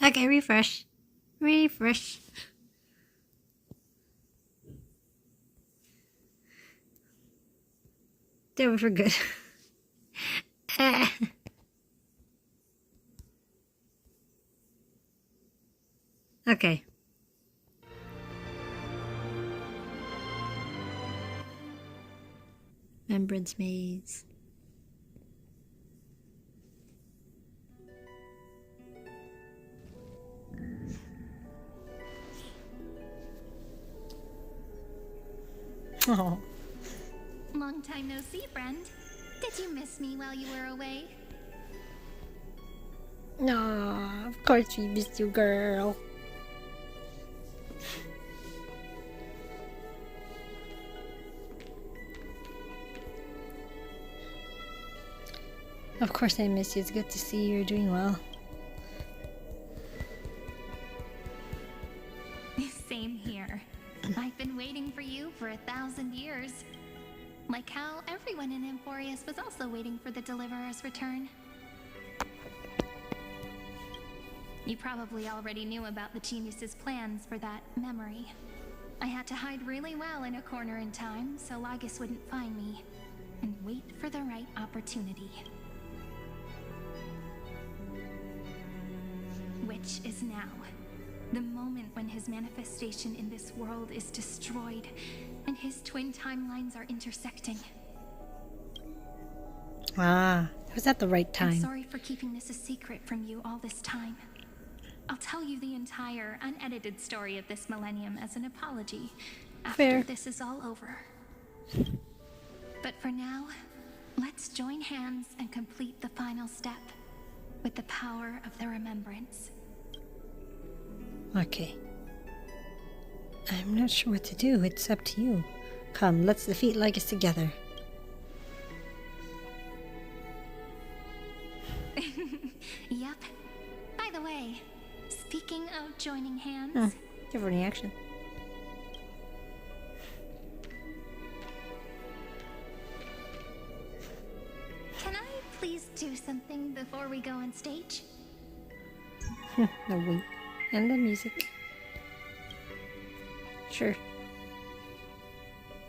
Okay, refresh. Refresh. There, we're good. Okay. Remembrance maze. Oh. Long time no see, friend. Did you miss me while you were away? No, of course we missed you, girl. Of course I miss you. It's good to see you're doing well. Same here. I've been waiting for you for 1,000 years. Like how everyone in Emporius was also waiting for the Deliverer's return. You probably already knew about the genius's plans for that memory. I had to hide really well in a corner in time so Lycurgus wouldn't find me, and wait for the right opportunity. Which is now. The moment when his manifestation in this world is destroyed, and his twin timelines are intersecting. Ah, it was at the right time. I'm sorry for keeping this a secret from you all this time. I'll tell you the entire, unedited story of this millennium as an apology after this is all over. But for now, let's join hands and complete the final step with the power of the remembrance. Okay. I'm not sure what to do. It's up to you. Come, let's defeat Lycurgus together. Yep. By the way, speaking of joining hands... Different reaction. Can I please do something before we go on stage? The wink. And the music. Sure.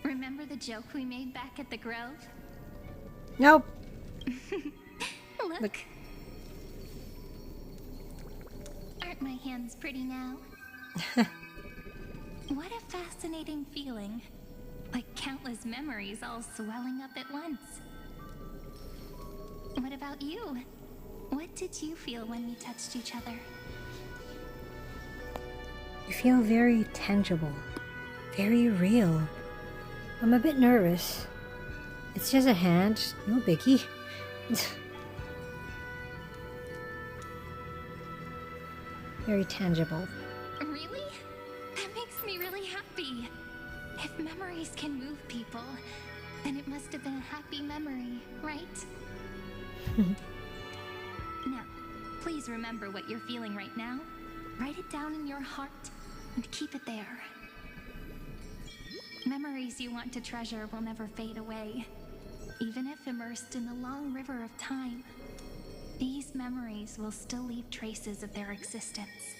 Remember the joke we made back at the Grove? Nope. Look. Aren't my hands pretty now? What a fascinating feeling. Like countless memories all swelling up at once. What about you? What did you feel when we touched each other? You feel very tangible. Very real. I'm a bit nervous. It's just a hand. No biggie. Very tangible. Really? That makes me really happy. If memories can move people, then it must have been a happy memory, right? Now, please remember what you're feeling right now. Write it down in your heart and keep it there. Memories you want to treasure will never fade away. Even if immersed in the long river of time, these memories will still leave traces of their existence.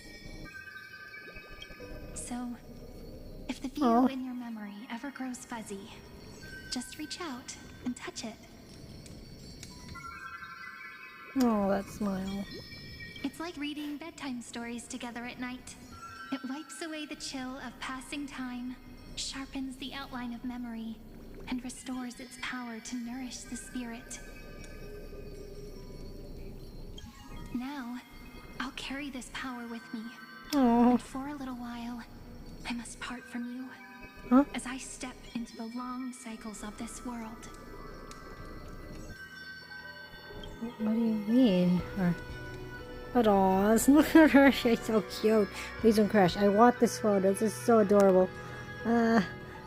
So, if the view in your memory ever grows fuzzy, just reach out and touch it. Oh, that smile. It's like reading bedtime stories together at night. It wipes away the chill of passing time, sharpens the outline of memory, and restores its power to nourish the spirit. Now, I'll carry this power with me. Oh. And for a little while, I must part from you. As I step into the long cycles of this world. What do you mean? But aw, look at her. She's so cute. Please don't crash. I want this photo. This is so adorable.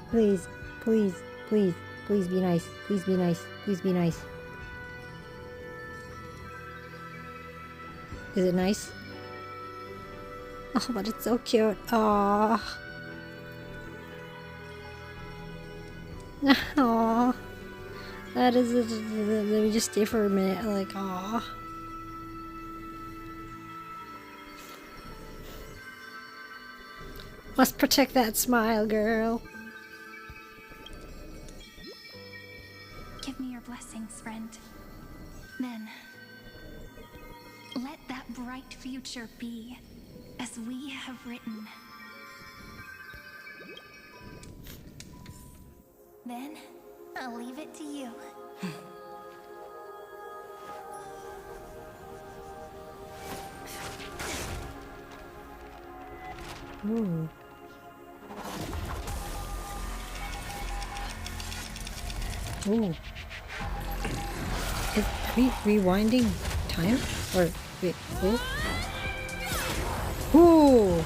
Please, please, please, please be nice. Please be nice. Please be nice. Is it nice? Oh, but it's so cute. Aww. Aww. That is it. Let me just stay for a minute. Like, aww. Must protect that smile, girl. Give me your blessings, friend. Then, let that bright future be as we have written. Then, I'll leave it to you. Ooh. Ooh. Are we rewinding time? Or wait, oh. Ooh.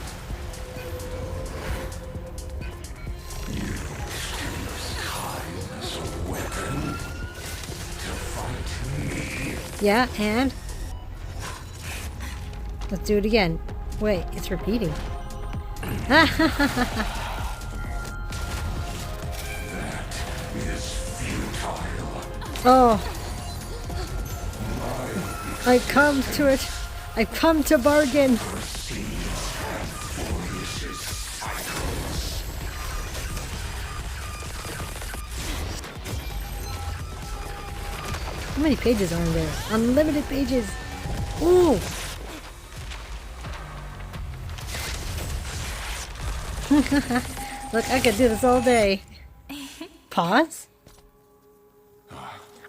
Yeah, and let's do it again. Wait, it's repeating. Oh, I come to it. I come to bargain. How many pages are there? Unlimited pages. Ooh. Look, I could do this all day. Pause?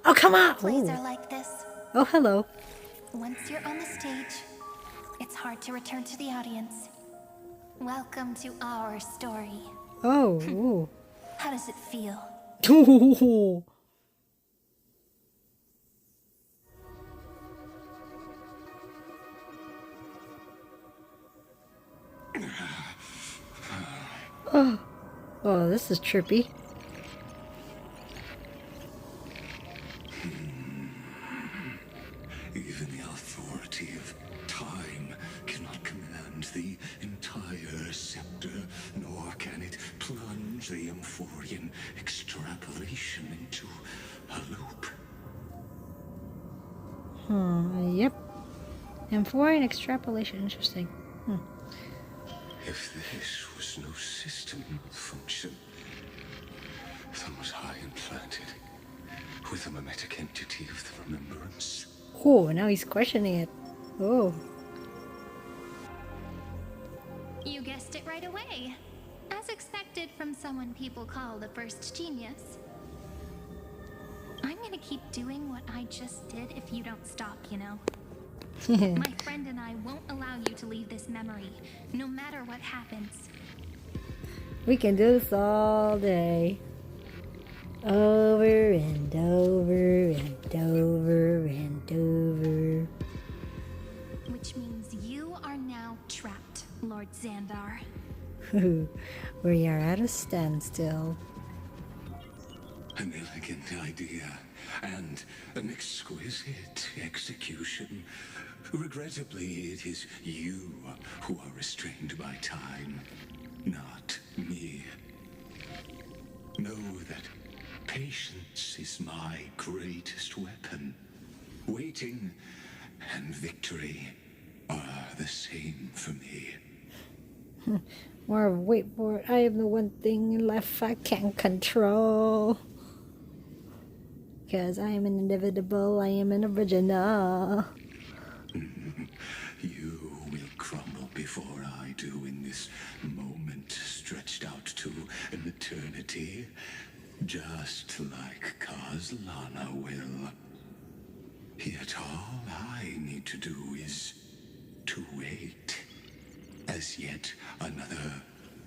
Oh, come on! Plays are like this. Oh, hello. Once you're on the stage, it's hard to return to the audience. Welcome to our story. Oh, ooh. How does it feel? Ooh. Oh, this is trippy. Even the authority of time cannot command the entire scepter, nor can it plunge the Amphorian extrapolation into a loop. Yep. Amphorian extrapolation, interesting. If this was no system function, then was I implanted with a mimetic entity of the remembrance? Oh, now he's questioning it. Oh. You guessed it right away. As expected from someone people call the first genius. I'm gonna keep doing what I just did if you don't stop, you know? My friend and I won't allow you to leave this memory, no matter what happens. We can do this all day. Over and over and over and over. Which means you are now trapped, Lord Xandar. We are at a standstill. An elegant idea and an exquisite execution. Regrettably, it is you who are restrained by time, not me. Know that patience is my greatest weapon. Waiting and victory are the same for me. More of wait for it. I am the one thing in life I can't control. Because I am an inevitable, I am an original. You will crumble before I do in this moment stretched out to an eternity, just like Kazlana will. Yet all I need to do is to wait, as yet another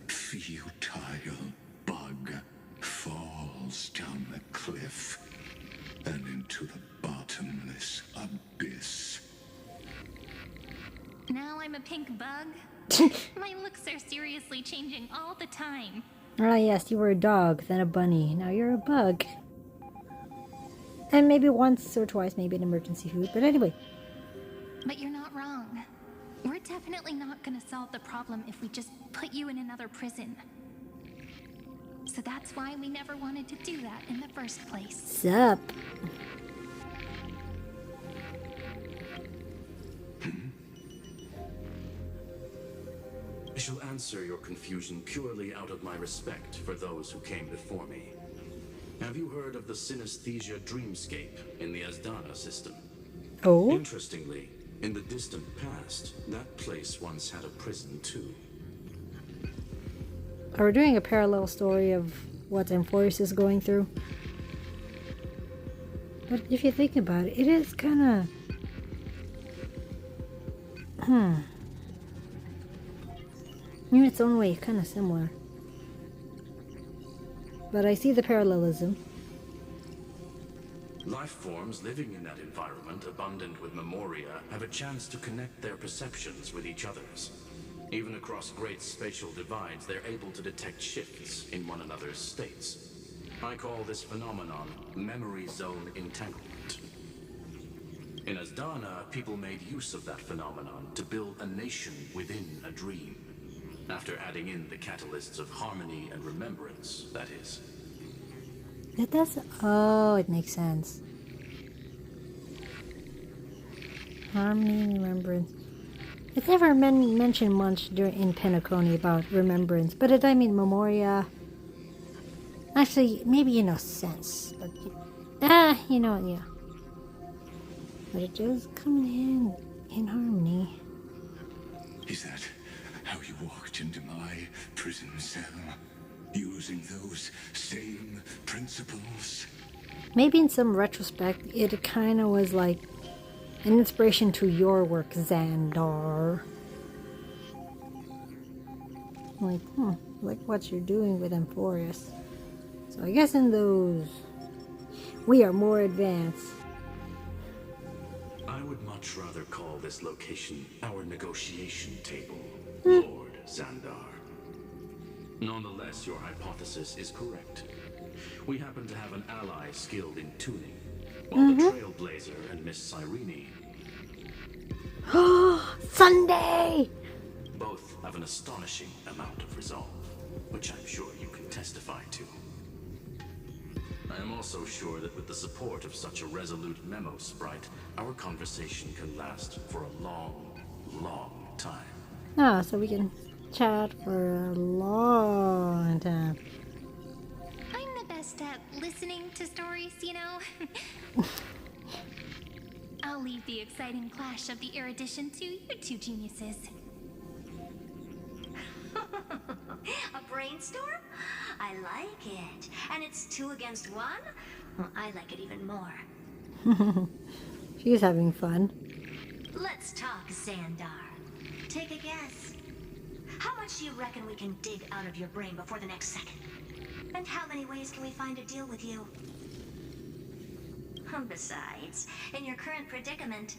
futile bug falls down the cliff and into the bottomless abyss. Now I'm a pink bug? My looks are seriously changing all the time. Ah, yes, you were a dog, then a bunny. Now you're a bug. And maybe once or twice, maybe an emergency food. But anyway. But you're not wrong. We're definitely not gonna solve the problem if we just put you in another prison. So that's why we never wanted to do that in the first place. Sup? I shall answer your confusion purely out of my respect for those who came before me. Have you heard of the synesthesia dreamscape in the Asdana system? Oh? Interestingly, in the distant past, that place once had a prison too. Are we doing a parallel story of what Amphorius is going through? But if you think about it, it is kind of... in its own way, kind of similar. But I see the parallelism. Life forms living in that environment, abundant with memoria, have a chance to connect their perceptions with each other's. Even across great spatial divides, they're able to detect shifts in one another's states. I call this phenomenon memory zone entanglement. In Asdana, people made use of that phenomenon to build a nation within a dream. After adding in the catalysts of harmony and remembrance, that is. It does... Oh, it makes sense. Harmony and remembrance. It's never mentioned much in Penacony about remembrance, but I mean Memoria. Actually, maybe in a sense, but you know, yeah. But it does come in harmony. Is that how you walked into my prison cell? Using those same principles? Maybe in some retrospect, it kind of was like an inspiration to your work, Xandar. Like what you're doing with Amphorius. So I guess in those, we are more advanced. I would much rather call this location our negotiation table, Lord Xandar. Nonetheless, your hypothesis is correct. We happen to have an ally skilled in tuning, while the Trailblazer and Miss Cyrene... Sunday! Both have an astonishing amount of resolve, which I'm sure you can testify to. I am also sure that with the support of such a resolute memo sprite, our conversation can last for a long, long time. So we can chat for a long time. I'm the best at listening to stories, you know. I'll leave the exciting clash of the erudition to you two geniuses. A brainstorm? I like it. And it's 2 against 1? Well, I like it even more. She's having fun. Let's talk, Xandar. Take a guess. How much do you reckon we can dig out of your brain before the next second? And how many ways can we find to deal with you? Besides, in your current predicament,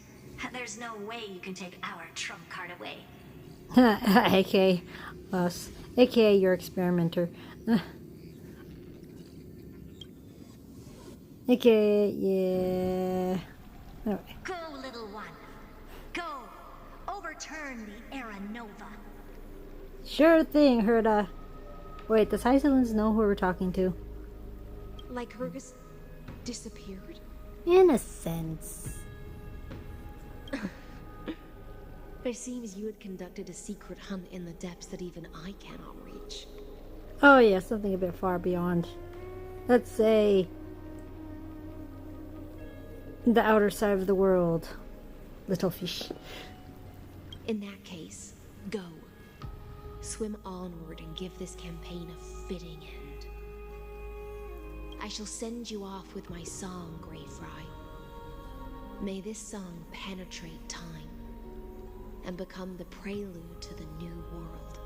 there's no way you can take our trump card away. AKA us. AKA your experimenter. AKA, yeah. Anyway. Go, little one. Go. Overturn the Era Nova. Sure thing, Herda. Wait, does Hysolins know who we're talking to? Lycurgus disappeared? In a sense. It seems you had conducted a secret hunt in the depths that even I cannot reach. Oh yeah, something a bit far beyond. Let's say the outer side of the world. Little fish. In that case, go. Swim onward and give this campaign a fitting end. I shall send you off with my song, Greyfry. May this song penetrate time and become the prelude to the new world.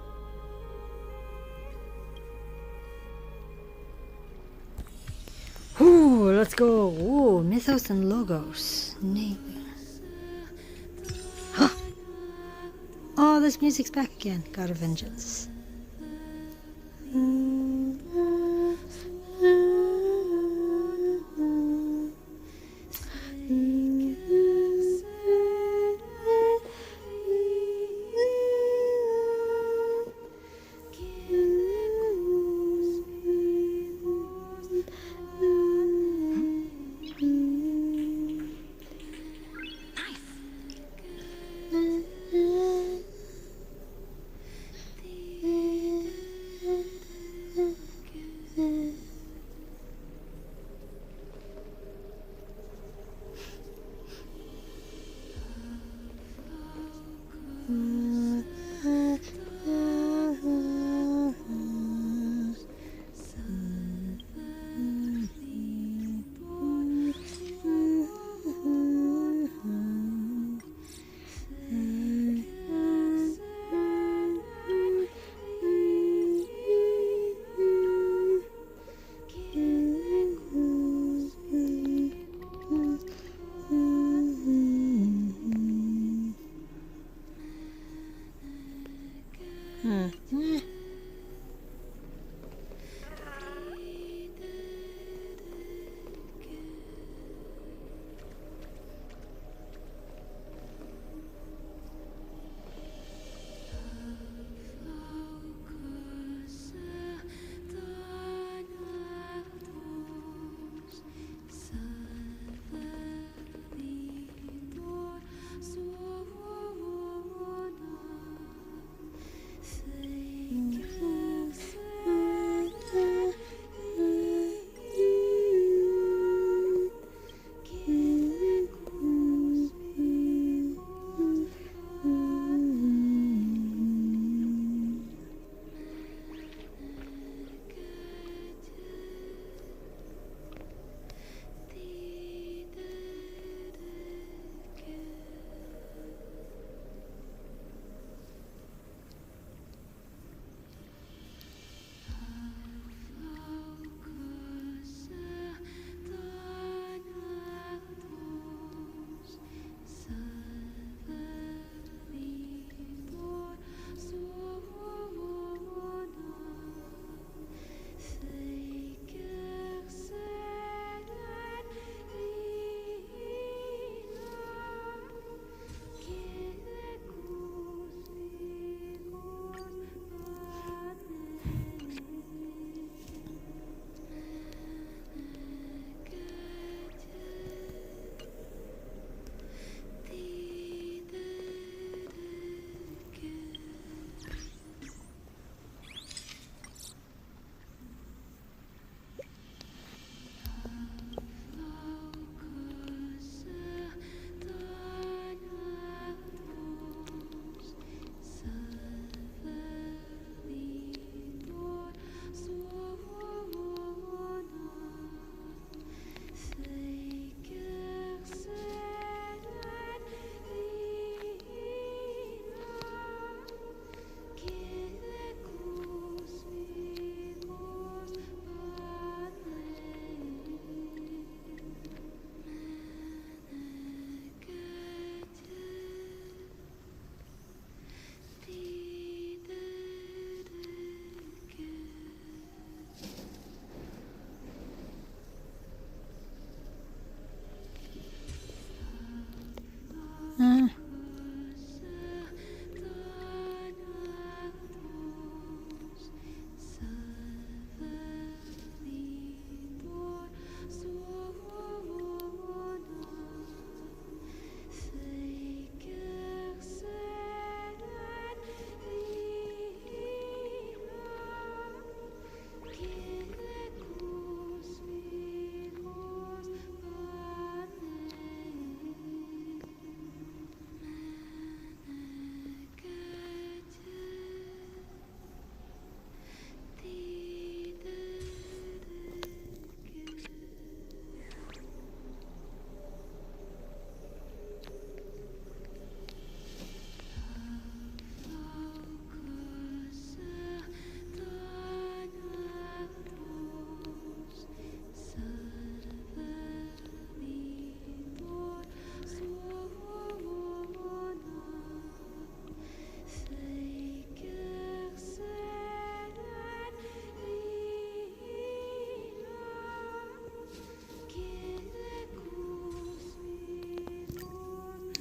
Ooh, let's go. Ooh, Mythos and Logos. Huh. Oh, this music's back again. God of Vengeance.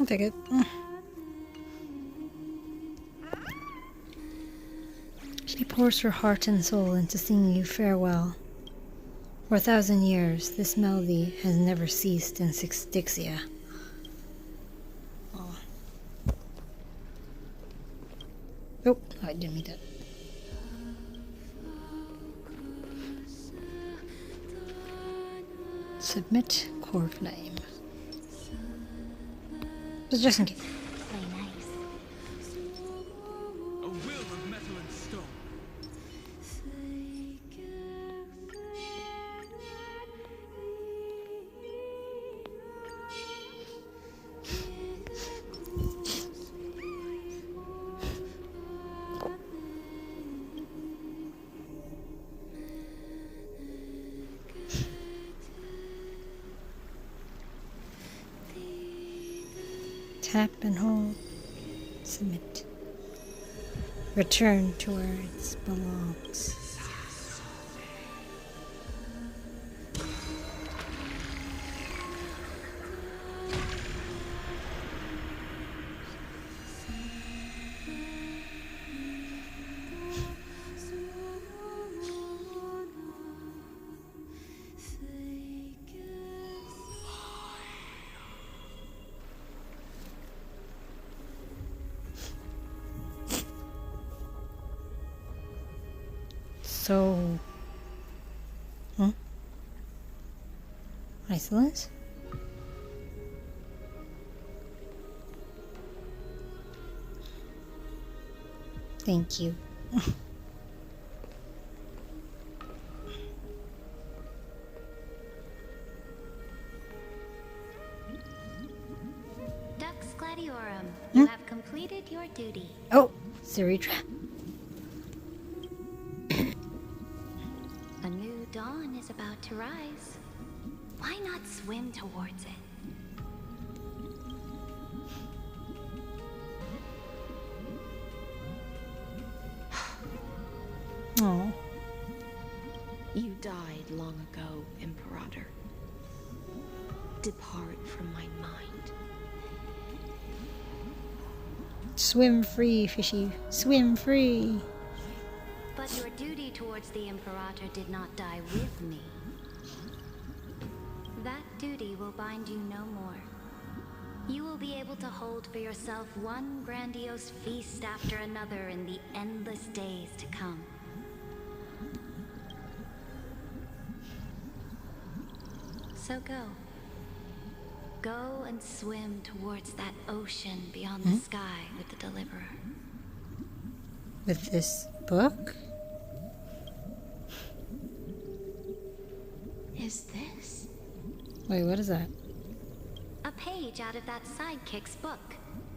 I'll take it. She pours her heart and soul into singing you farewell. For 1,000 years, this melody has never ceased in Styxia. Oh. Oh, I didn't mean that. Submit chord name. Just in case. Play nice. A will of metal and stone. Tap and hold. Submit. Return to where it belongs. So, Isolance? Thank you. Dux Gladiorum, you have completed your duty. Oh, Siritra. A new dawn is about to rise. Why not swim towards it? Oh. You died long ago, Imperator. Depart from my mind. Swim free, fishy. Swim free. But your duty towards the Imperator did not die with me. That duty will bind you no more. You will be able to hold for yourself one grandiose feast after another in the endless days to come. So go. Go and swim towards that ocean beyond the sky with the Deliverer. With this book? Is this? Wait, what is that? A page out of that sidekick's book.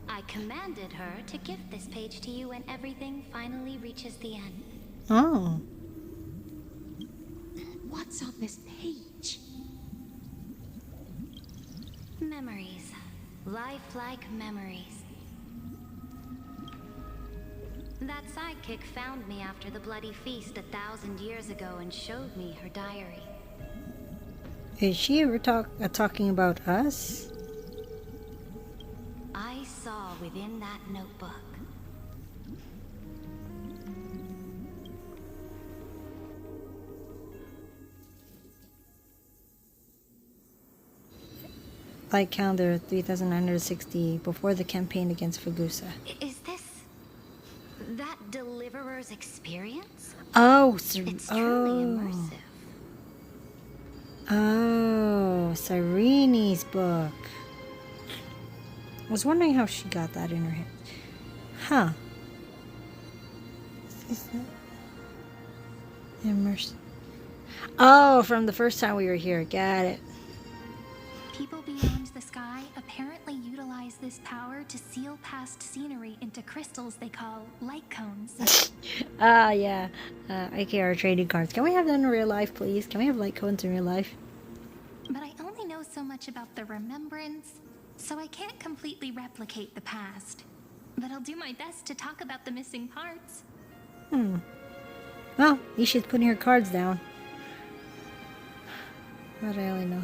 I commanded her to gift this page to you when everything finally reaches the end. Oh. What's on this page? Memories. Lifelike memories. That sidekick found me after the bloody feast 1,000 years ago and showed me her diary. Is she ever talking about us? I saw within that notebook. Light calendar 3960 before the campaign against Fagusa. Is this that Deliverer's experience? Oh, It's truly immersive. Oh, Cyrene's book. I was wondering how she got that in her head. Huh. Is that immersive? Oh, from the first time we were here. Got it. People beyond the sky apparently utilize this power to seal past scenery into crystals they call light cones. Yeah. IKR trading cards. Can we have that in real life, please? Can we have light cones in real life? But I only know so much about the remembrance, so I can't completely replicate the past. But I'll do my best to talk about the missing parts. Well, you should put your cards down. But I only know.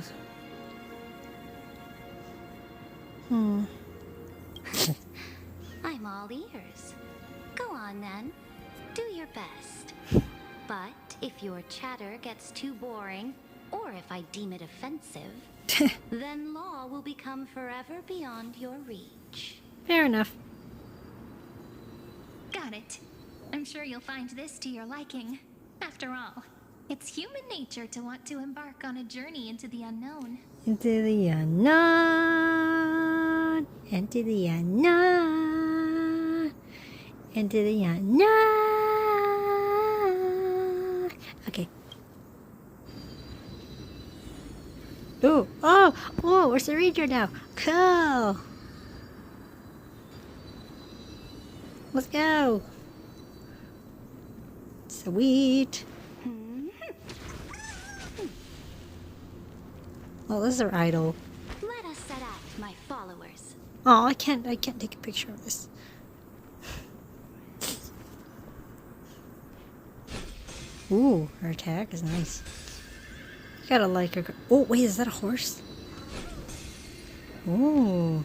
all ears. Go on then. Do your best. But if your chatter gets too boring, or if I deem it offensive, then law will become forever beyond your reach. Fair enough. Got it. I'm sure you'll find this to your liking. After all, it's human nature to want to embark on a journey into the unknown. Into the unknown. Into the unknown. Into the unknown. Okay. Ooh. Oh! Oh, where's the ranger now? Cool! Let's go! Sweet! Oh, this is our idol. Let us set out, my followers. Oh, I can't take a picture of this. Ooh, her attack is nice. You gotta like her. Oh, wait, is that a horse? Ooh.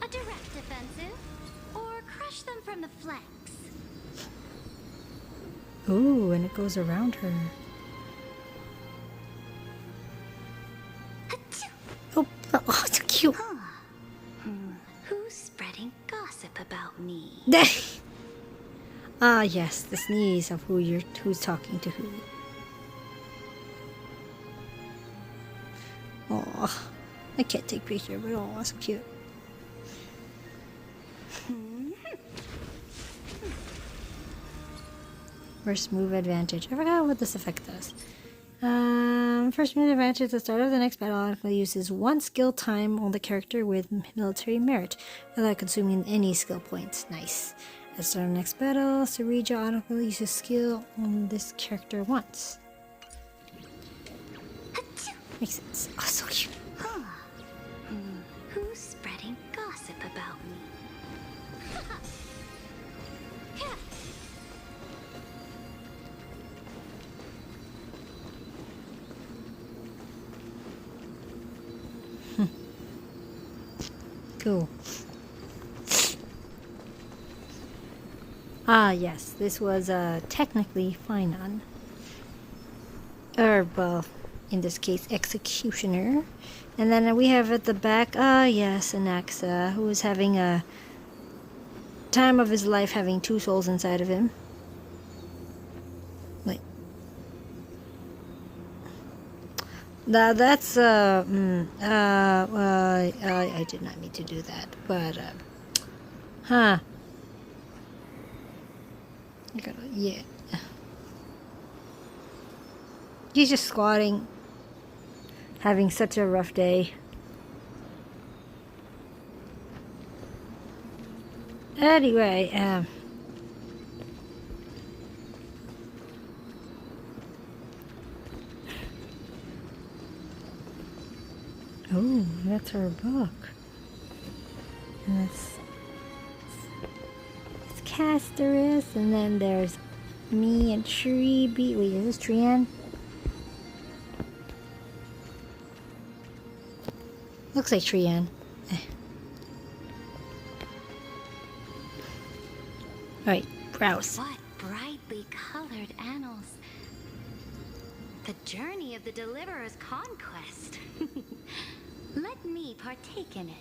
A direct offensive, or crush them from the flanks. Ooh, and it goes around her. Oh, oh, it's so cute. Who's spreading gossip about me? Ah, yes, the sneeze of who's talking to who. Oh, I can't take picture, but oh, so cute. First move advantage. I forgot what this effect does. First move advantage at the start of the next battle automatically uses 1 skill time on the character with military merit without consuming any skill points. Nice. At the start of the next battle, Sarija automatically uses skill on this character once. Makes sense. Oh, so cute. Who's spreading gossip about me? Cool. Ah, yes, this was technically Finon. Or, well, in this case, Executioner. And then we have at the back, yes, Anaxa, who is having a time of his life having 2 souls inside of him. Wait. That's, I did not mean to do that, but, huh. I gotta, yeah. He's just squatting, having such a rough day. Anyway, oh, that's her book. And it's Casterus, and then there's me and Shreeby. Wait, is this Trian? Looks like Trian. Alright, browse. What brightly colored annals. The journey of the Deliverer's conquest. Let me partake in it.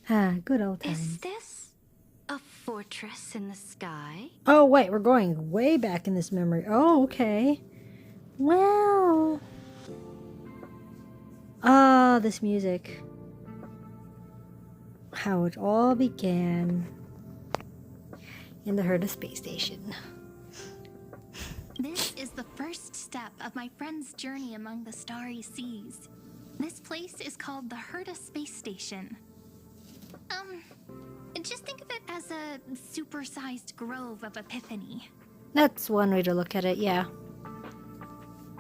Ah, good old times. Is this a fortress in the sky? Oh, wait, we're going way back in this memory. Oh, okay. Wow. Ah, this music. How it all began in the Herta space station. This is the first step of my friend's journey among the starry seas. This place is called the Herta space station. Just think of it as a supersized grove of Epiphany. That's one way to look at it, yeah.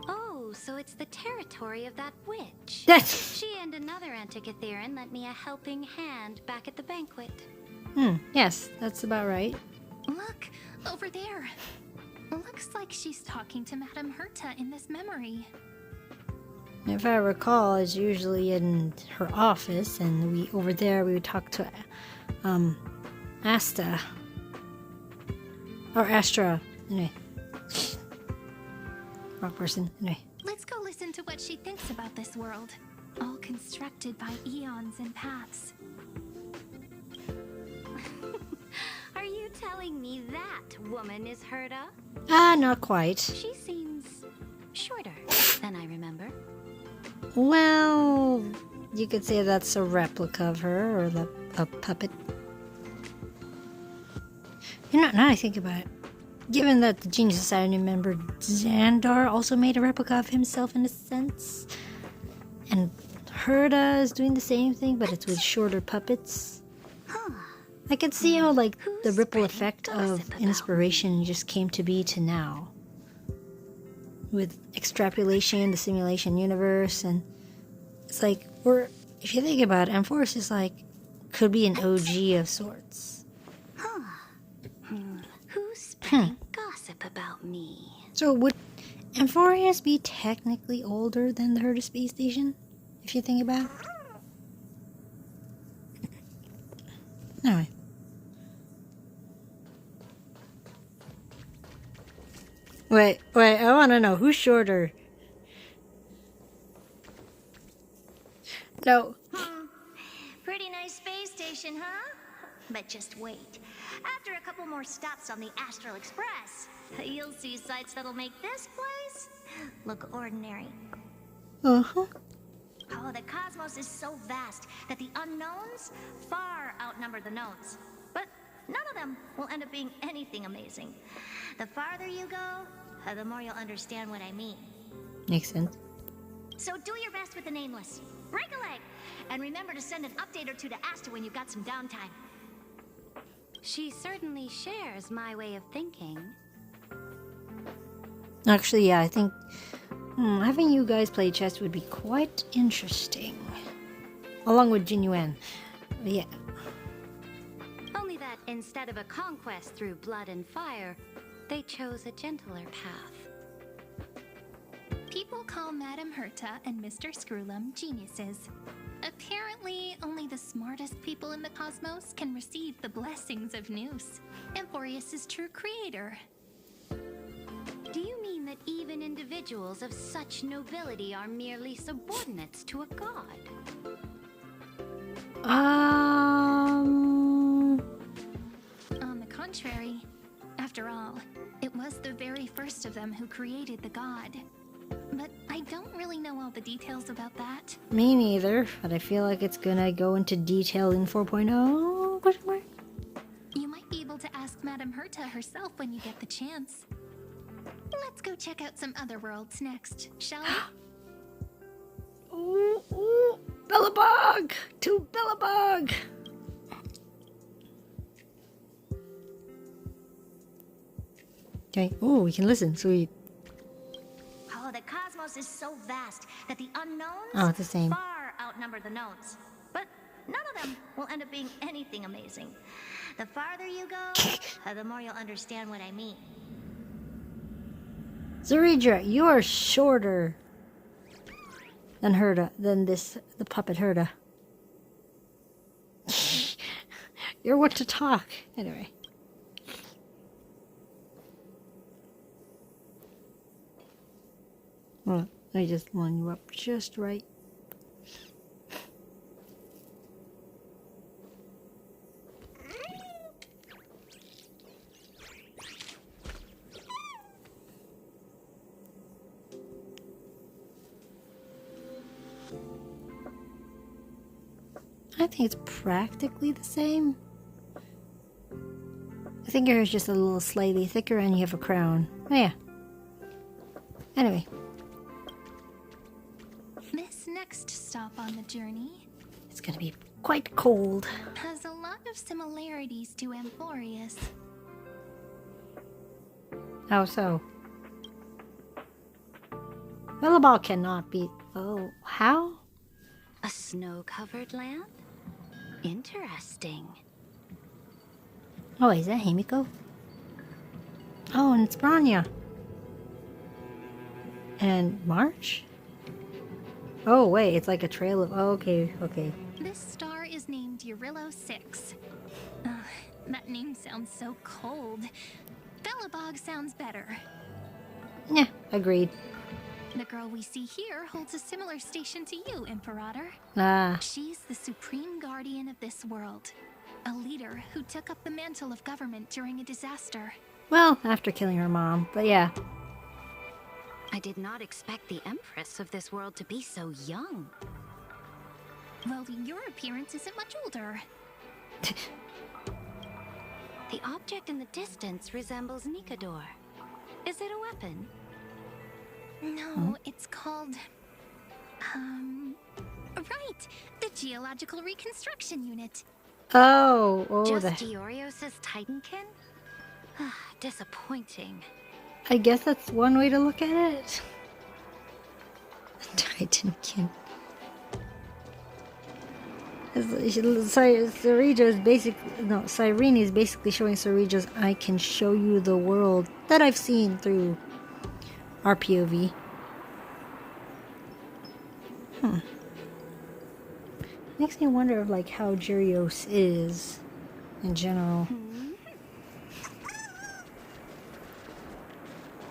Oh, so it's the territory of that witch. That's... She and another Antikytherian lent me a helping hand back at the banquet. yes, that's about right. Look, Look, over there. Looks like she's talking to Madame Herta in this memory. If I recall, it's usually in her office, and over there we would talk to Asta. Or Astra. Anyway. Wrong person. Anyway. Let's go listen to what she thinks about this world. All constructed by eons and paths. Are you telling me that woman is Herta? Not quite. She seems shorter than I remember. Well, you could say that's a replica of her, or a puppet. You know, now I think about it, given that the Genius Society member Xandar also made a replica of himself in a sense, and Herta is doing the same thing, but it's with shorter puppets, I could see how, like, the ripple effect of inspiration just came to be to now. With extrapolation, the simulation universe, and it's like, if you think about it, Amphoris is like, could be an OG of sorts. Who's spreading gossip about me? So would Amphorius be technically older than the Herta space station? If you think about it? Anyway. Wait, I want to know, who's shorter? No. Pretty nice space station, huh? But just wait. After a couple more stops on the Astral Express, you'll see sights that'll make this place look ordinary. Uh-huh. Oh, the cosmos is so vast that the unknowns far outnumber the knowns. But none of them will end up being anything amazing. The farther you go, the more you'll understand what I mean. Makes sense. So do your best with the nameless. Break a leg! And remember to send an update or two to Asta when you've got some downtime. She certainly shares my way of thinking. Actually, yeah, I think having you guys play chess would be quite interesting. Along with Jin Yuan. Yeah. Only that instead of a conquest through blood and fire, they chose a gentler path. People call Madame Herta and Mr. Screwlum geniuses. Apparently, only the smartest people in the cosmos can receive the blessings of Nous, Amphorius' true creator. Do you mean that even individuals of such nobility are merely subordinates to a god? On the contrary, after all, it was the very first of them who created the god. But I don't really know all the details about that. Me neither, but I feel like it's gonna go into detail in 4.0? Question mark? You might be able to ask Madame Herta herself when you get the chance. Let's go check out some other worlds next, shall we? Ooh, Bellabog! To Bellabog! Okay, ooh, we can listen, sweet. Oh, the cosmos is so vast that the unknowns it's the same. far outnumber the knowns. But none of them will end up being anything amazing. The farther you go, the more you'll understand what I mean. Zeridra, you are shorter than Herta, the puppet Herta. You're what to talk. Anyway. Well, I just line you up just right. I think it's practically the same. I think yours is just a little slightly thicker and you have a crown. Oh yeah. Anyway. This next stop on the journey It's gonna be quite cold. has a lot of similarities to Amphorius. How so? Bellabog cannot be... Oh, how? A snow-covered land? Interesting. Oh, is that Himiko? Oh, and it's Branya. And March? Oh, wait, it's like a trail of... Oh, okay, okay. This star is named Eurillo 6. That name sounds so cold. Belobog sounds better. Yeah, agreed. The girl we see here holds a similar station to you, Imperator. Ah. She's the supreme guardian of this world. A leader who took up the mantle of government during a disaster. Well, after killing her mom, but yeah. I did not expect the Empress of this world to be so young. Well, your appearance isn't much older. The object in the distance resembles Nikador. Is it a weapon? No, it's called... Right! The Geological Reconstruction Unit. Oh, Just Diorios' Titankin? Disappointing. I guess that's one way to look at it. Titankin. Cerejo's basically... No, Cyrene is basically showing Cerejo's I can show you the world that I've seen through our POV. Makes me wonder of like how Gyrios is in general.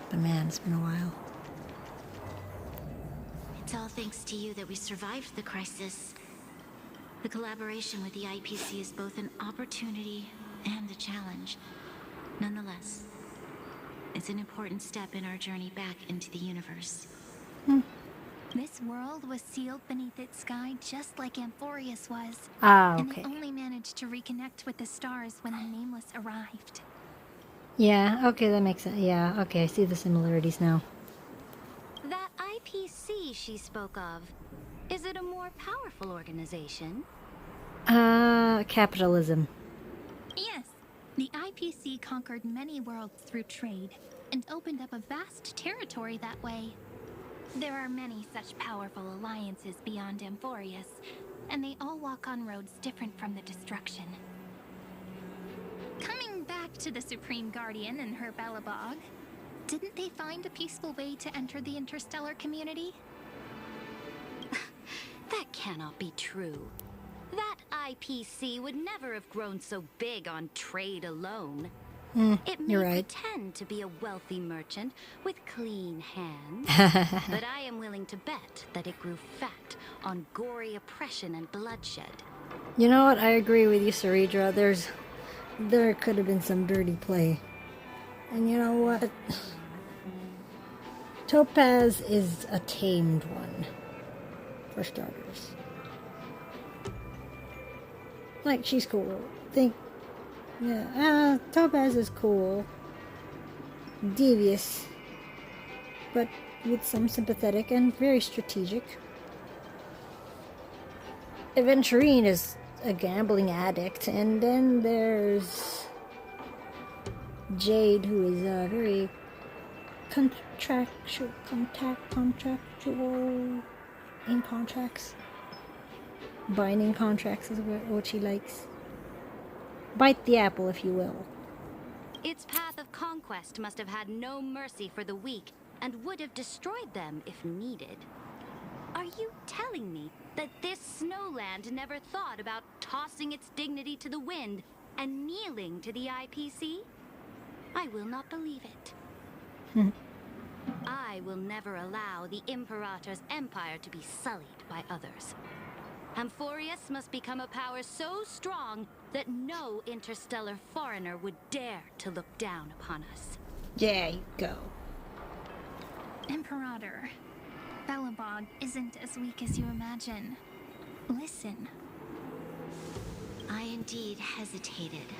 But man, it's been a while. It's all thanks to you that we survived the crisis. The collaboration with the IPC is both an opportunity and a challenge. Nonetheless, it's an important step in our journey back into the universe. This world was sealed beneath its sky just like Amphorius was. Ah, okay. And they only managed to reconnect with the stars when the Nameless arrived. Yeah, okay, that makes sense. Yeah, okay, I see the similarities now. That IPC she spoke of, is it a more powerful organization? Capitalism. Yes, the IPC conquered many worlds through trade and opened up a vast territory that way. There are many such powerful alliances beyond Amphorius, and they all walk on roads different from the destruction. Coming back to the Supreme Guardian and her Belobog, didn't they find a peaceful way to enter the interstellar community? That cannot be true. That IPC would never have grown so big on trade alone. It may pretend to be a wealthy merchant with clean hands, but I am willing to bet that it grew fat on gory oppression and bloodshed. You know what? I agree with you, Ceredra. There could have been some dirty play. And you know what? Topaz is a tamed one, for starters. Like, she's cool. Topaz is cool. Devious. But with some sympathetic and very strategic. Aventurine is a gambling addict. And then there's Jade, who is very contractual in contracts. Binding contracts is what she likes. Bite the apple, if you will. Its path of conquest must have had no mercy for the weak, and would have destroyed them if needed. Are you telling me that this snowland never thought about tossing its dignity to the wind and kneeling to the IPC? I will not believe it. I will never allow the Imperator's empire to be sullied by others. Amphorius must become a power so strong that no interstellar foreigner would dare to look down upon us. There you go. Imperator, Belobog isn't as weak as you imagine. Listen. I indeed hesitated.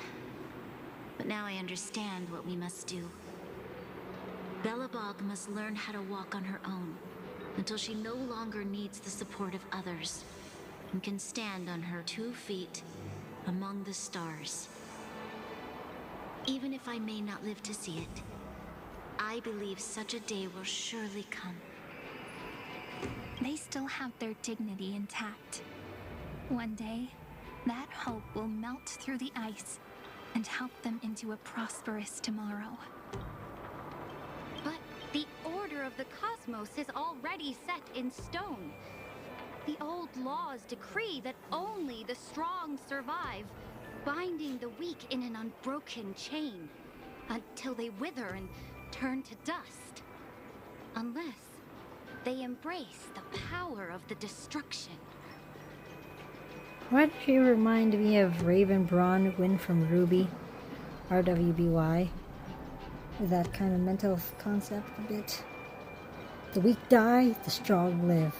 But now I understand what we must do. Belobog must learn how to walk on her own until she no longer needs the support of others and can stand on her 2 feet among the stars. Even if I may not live to see it, I believe such a day will surely come. They still have their dignity intact. One day, that hope will melt through the ice and help them into a prosperous tomorrow. The order of the cosmos is already set in stone. The old laws decree that only the strong survive, binding the weak in an unbroken chain, until they wither and turn to dust. Unless they embrace the power of the destruction. Why does she remind me of Raven Bronwyn from Ruby? RWBY. With that kind of mental concept a bit. The weak die, the strong live.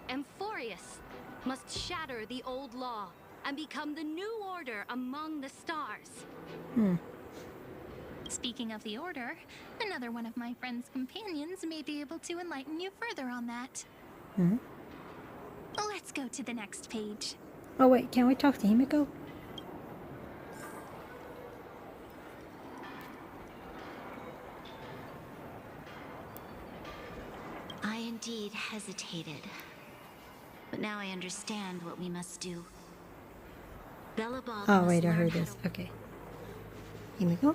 Amphorius must shatter the old law and become the new order among the stars. Speaking of the Order, another one of my friend's companions may be able to enlighten you further on that. Let's go to the next page. Oh wait, can't we talk to Himiko? I indeed hesitated. But now I understand what we must do. Belobog Oh must wait, I learn heard how this. to- Okay. Himiko?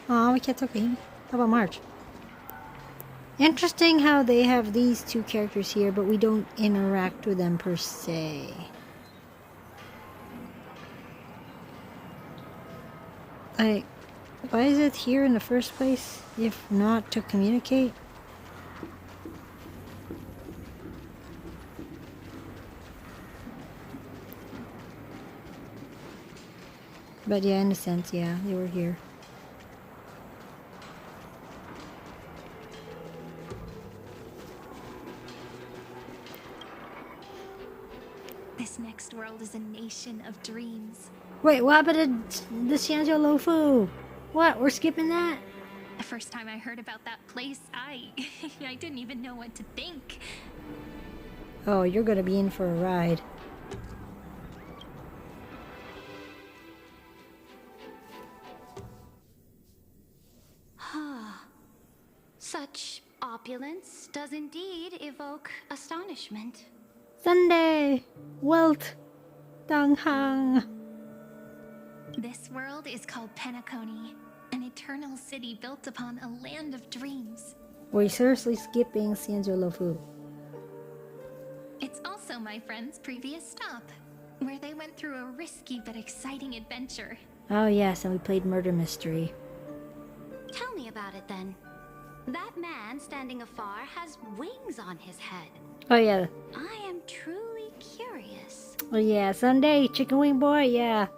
Oh, we can't talk to him. How about March? Interesting how they have these two characters here, but we don't interact with them per se. Why is it here in the first place, if not to communicate? But yeah, in a sense, yeah, they were here. This next world is a nation of dreams. Wait, what happened to the Xianzhou Lofu? What? We're skipping that? The first time I heard about that place, I didn't even know what to think. Oh, you're gonna be in for a ride. Such opulence does indeed evoke astonishment. Sunday! Wealth! Danghang! This world is called Penacony, an eternal city built upon a land of dreams. We're seriously skipping Xianzhou Lofu. It's also my friend's previous stop, where they went through a risky but exciting adventure. Oh yes, and we played Murder Mystery. Tell me about it then. That man standing afar has wings on his head. Oh yeah. I am truly curious. Oh yeah, Sunday, Chicken Wing Boy, yeah.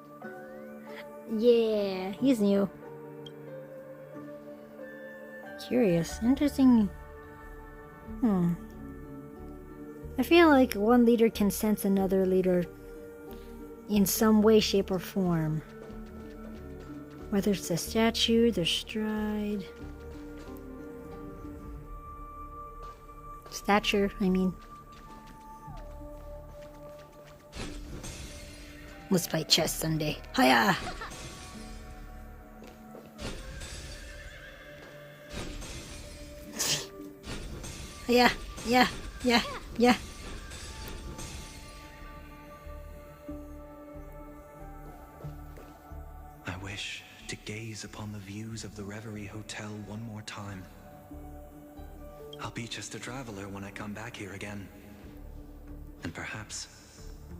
Yeah, he's new. Curious, interesting. I feel like one leader can sense another leader in some way, shape, or form. Whether it's the statue, their stride. Stature, I mean. Let's play chess Sunday. Hiya! Yeah, yeah, yeah, yeah. I wish to gaze upon the views of the Reverie Hotel one more time. I'll be just a traveler when I come back here again. And perhaps,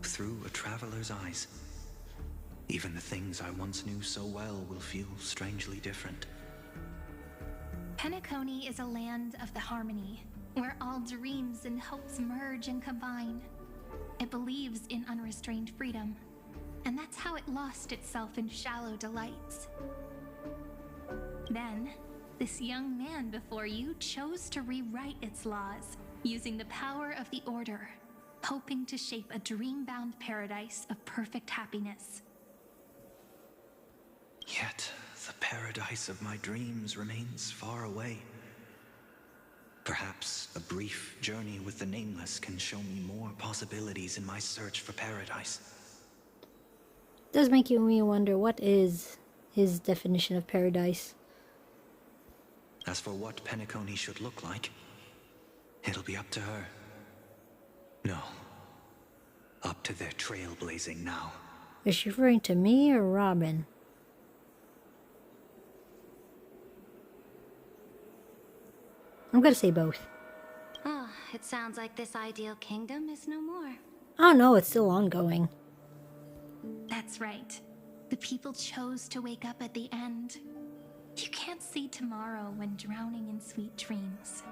through a traveler's eyes, even the things I once knew so well will feel strangely different. Penacony is a land of the harmony, where all dreams and hopes merge and combine. It believes in unrestrained freedom, and that's how it lost itself in shallow delights. Then, this young man before you chose to rewrite its laws, using the power of the Order, hoping to shape a dream-bound paradise of perfect happiness. Yet, the paradise of my dreams remains far away. Perhaps a brief journey with the Nameless can show me more possibilities in my search for paradise. Does make me wonder what is his definition of paradise. As for what Penacony should look like, it'll be up to her. No, up to their trailblazing now. Is she referring to me or Robin? I'm gonna say both. Oh, it sounds like this ideal kingdom is no more. Oh no, it's still ongoing. That's right. The people chose to wake up at the end. You can't see tomorrow when drowning in sweet dreams.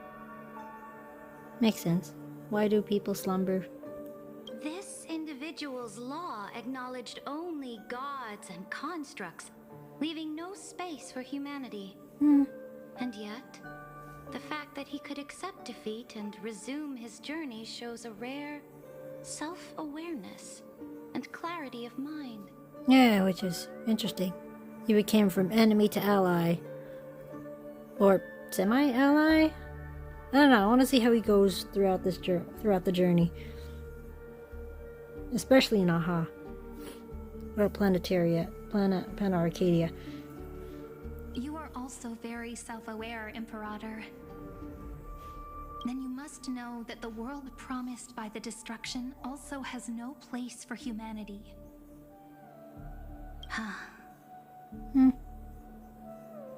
Makes sense. Why do people slumber? This individual's law acknowledged only gods and constructs, leaving no space for humanity. And yet, the fact that he could accept defeat and resume his journey shows a rare self-awareness and clarity of mind. Yeah, which is interesting. He became from enemy to ally. Or semi-ally? I don't know. I want to see how he goes throughout the journey. Especially in Aha. Or Planetaria. Planet Arcadia. You are also very self-aware, Imperator. Then you must know that the world promised by the destruction also has no place for humanity.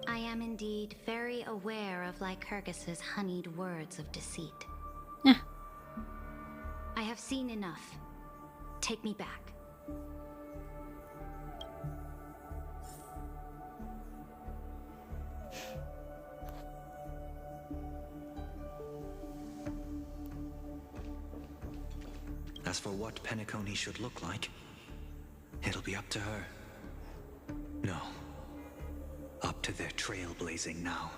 I am indeed very aware of Lycurgus's honeyed words of deceit. Yeah. I have seen enough. Take me back. As for what Penacony should look like, it'll be up to her. No. Up to their trailblazing now.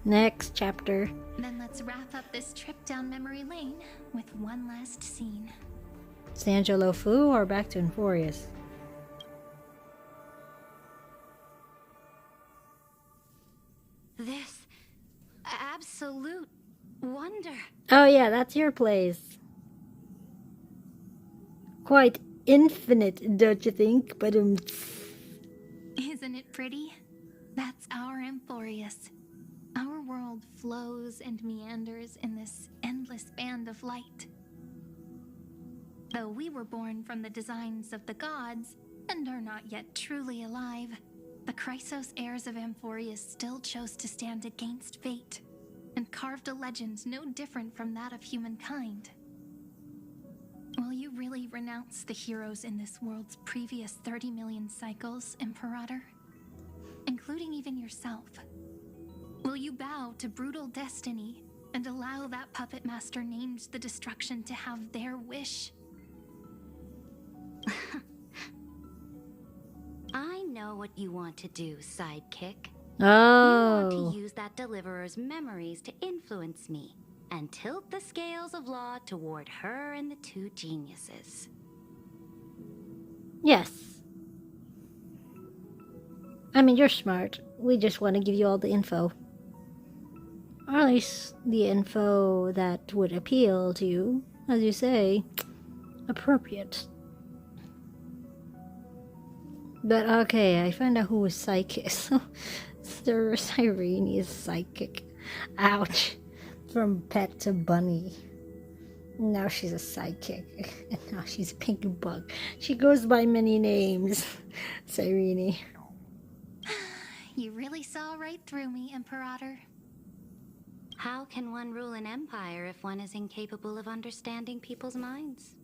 Next chapter. Then let's wrap up this trip down memory lane with one last scene. Sangelo Fu or back to Enforius? This absolute wonder. Oh yeah, that's your place. Quite infinite, don't you think? But Isn't it pretty? That's our Enforius. Our world flows and meanders in this endless band of light. Though we were born from the designs of the gods and are not yet truly alive, the Chrysos heirs of Enforius still chose to stand against fate and carved a legend no different from that of humankind. Will you really renounce the heroes in this world's previous 30 million cycles, Imperator? Including even yourself. Will you bow to brutal destiny and allow that puppet master named the destruction to have their wish? I know what you want to do, sidekick. oh, You want to use that deliverer's memories to influence me and tilt the scales of law toward her and the two geniuses. yes. I mean, you're smart. We just want to give you all the info. Or at least the info that would appeal to you. As you say, appropriate. But okay, I found out who was psychic. So, Cyrene is psychic. Ouch. From pet to bunny. Now she's a psychic. And now she's a pink bug. She goes by many names. Cyrene. You really saw right through me, Imperator. How can one rule an empire if one is incapable of understanding people's minds?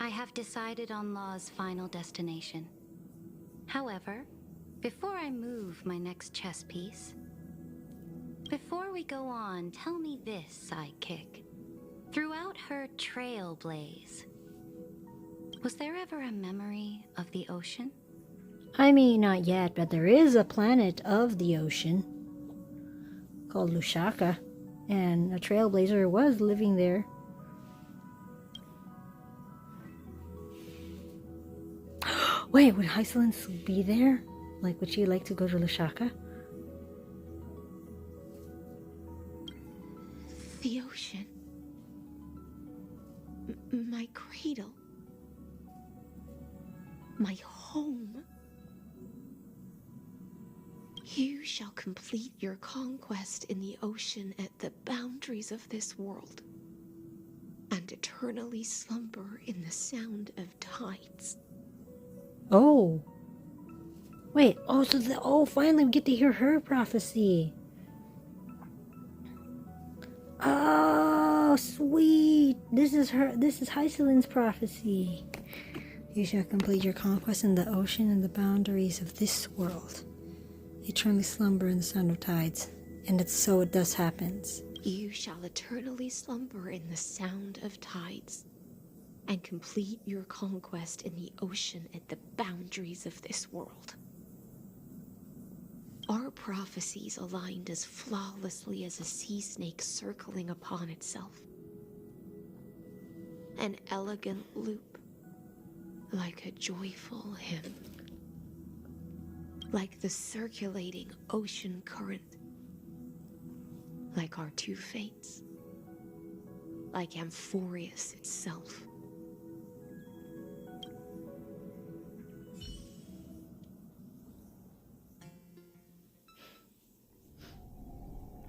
I have decided on Law's final destination. However, before I move my next chess piece, before we go on, tell me this, sidekick. Throughout her trailblaze, was there ever a memory of the ocean? I mean, not yet, but there is a planet of the ocean called Lushaka, and a trailblazer was living there. Wait, would Hysolence be there? Like, would she like to go to Lushaka? The ocean. My cradle. My home. You shall complete your conquest in the ocean at the boundaries of this world, and eternally slumber in the sound of tides. Oh. Wait, finally we get to hear her prophecy. Oh, sweet. This is Hycelin's prophecy. You shall complete your conquest in the ocean and the boundaries of this world. Eternally slumber in the sound of tides. And so it does happens. You shall eternally slumber in the sound of tides, and complete your conquest in the ocean at the boundaries of this world. Our prophecies aligned as flawlessly as a sea snake circling upon itself. An elegant loop, like a joyful hymn. Like the circulating ocean current. Like our two fates. Like Amphorius itself.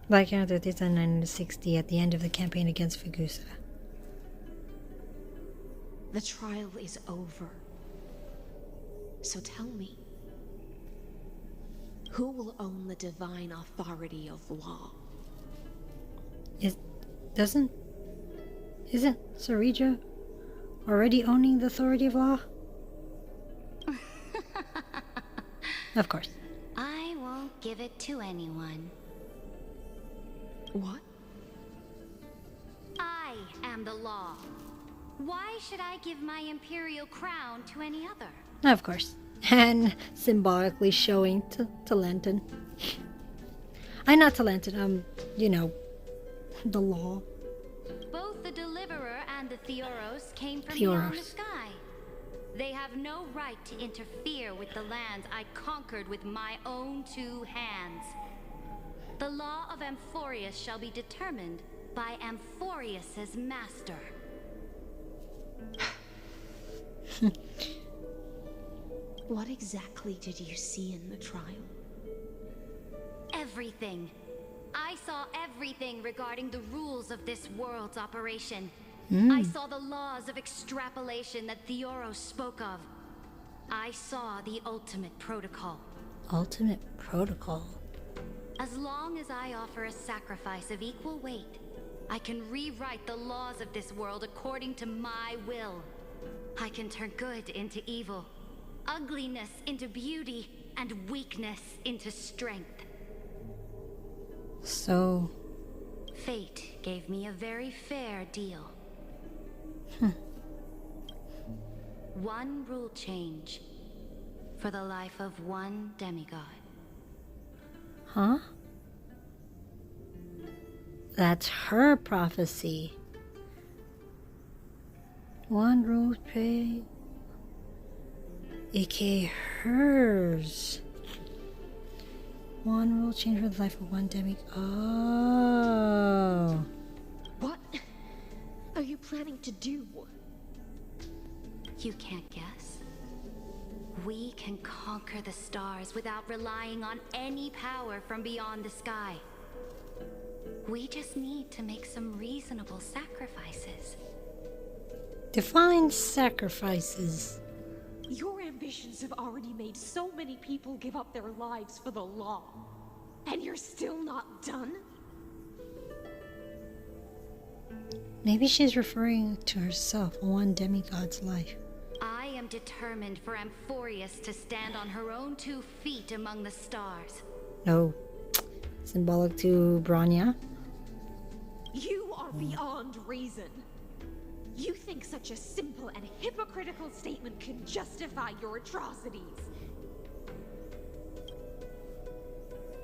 Like after 1960 at the end of the campaign against Fugusa. The trial is over. So tell me, who will own the divine authority of law? Isn't Sarija already owning the authority of law? Of course. I won't give it to anyone. What? I am the law. Why should I give my imperial crown to any other? Of course. And symbolically showing to Lenton. Not to Lenton, the law. Both the Deliverer and the Theoros came from beyond the sky. They have no right to interfere with the lands I conquered with my own two hands. The law of Amphorius shall be determined by Amphorius's master. What exactly did you see in the trial? Everything. I saw everything regarding the rules of this world's operation. I saw the laws of extrapolation that Theoros spoke of. I saw the ultimate protocol. Ultimate protocol? As long as I offer a sacrifice of equal weight, I can rewrite the laws of this world according to my will. I can turn good into evil, ugliness into beauty, and weakness into strength. So... Fate gave me a very fair deal. One rule change for the life of one demigod. Huh? That's her prophecy. One rule pay. aka hers. One rule change for the life of one demigod. Oh. What are you planning to do? You can't guess. We can conquer the stars without relying on any power from beyond the sky. We just need to make some reasonable sacrifices. Define sacrifices. Your ambitions have already made so many people give up their lives for the law. And you're still not done? Maybe she's referring to herself, one demigod's life. I am determined for Amphorius to stand on her own 2 feet among the stars. No. Symbolic to Branya. You are beyond reason. You think such a simple and hypocritical statement can justify your atrocities.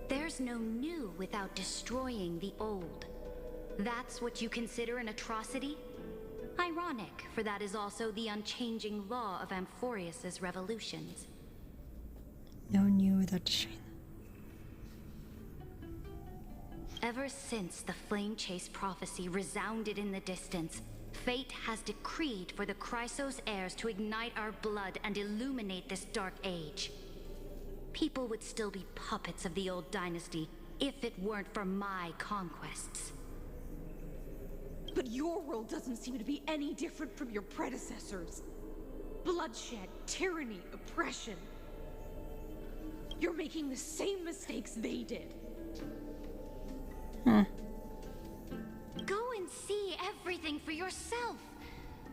There's no new without destroying the old. That's what you consider an atrocity? Ironic, for that is also the unchanging law of Amphorius's revolutions. No new without destroying. Ever since the Flame Chase prophecy resounded in the distance, fate has decreed for the Chrysos heirs to ignite our blood and illuminate this dark age. people would still be puppets of the old dynasty if it weren't for my conquests. But your world doesn't seem to be any different from your predecessors. Bloodshed, tyranny, oppression. You're making the same mistakes they did. Go and see everything for yourself.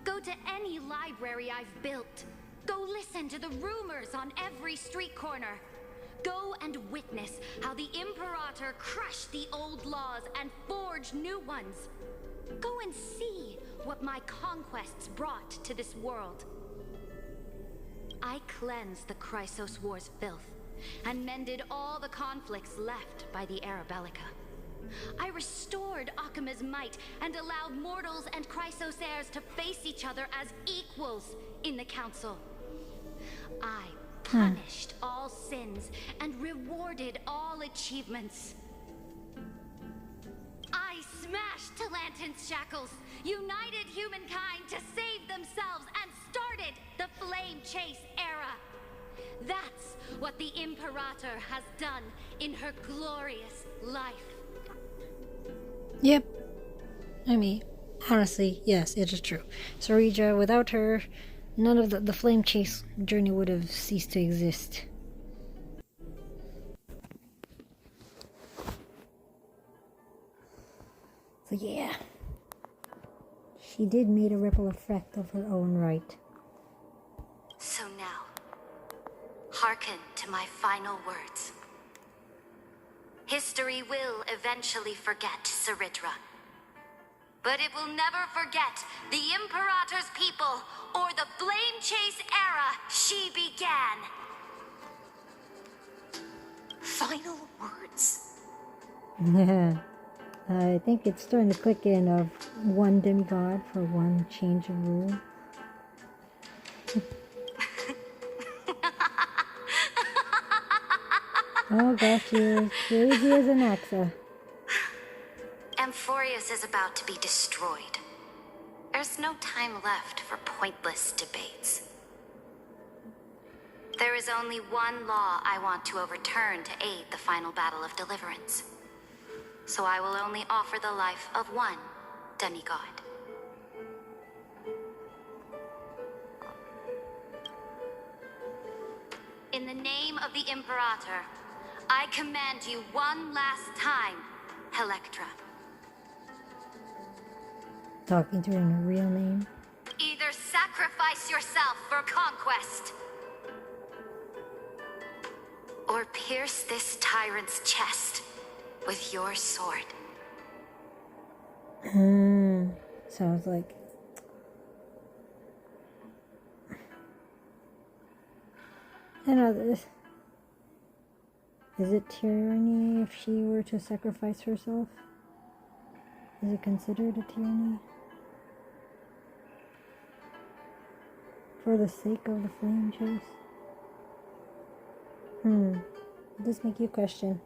Go to any library I've built. Go listen to the rumors on every street corner. Go and witness how the Imperator crushed the old laws and forged new ones. Go and see what my conquests brought to this world. I cleansed the Chrysos War's filth and mended all the conflicts left by the Era Bellica. I restored Akima's might and allowed mortals and Chrysos heirs to face each other as equals in the Council. I punished all sins and rewarded all achievements. I smashed Talantin's shackles, united humankind to save themselves, and started the Flame Chase era. That's what the Imperator has done in her glorious life. Yep. I mean, honestly, yes, it is true. Sarija, without her, none of the Flame Chase journey would have ceased to exist. So yeah, she did make a ripple effect of her own right. So now, hearken to my final words. History will eventually forget Saritra, but it will never forget the Imperator's people or the Flame Chase era she began. Final words? Yeah. I think it's starting to click in of one demigod for one change of rule. Oh gosh, you're crazy as an axa. Amphorius is about to be destroyed. There's no time left for pointless debates. There is only one law I want to overturn to aid the final battle of deliverance. So I will only offer the life of one demigod. In the name of the Imperator, I command you one last time, Electra. Talking to her in her real name. Either sacrifice yourself for conquest, or pierce this tyrant's chest with your sword. Sounds like... I know this. Is it tyranny if she were to sacrifice herself? Is it considered a tyranny? For the sake of the Flame Chase? Does this make you question?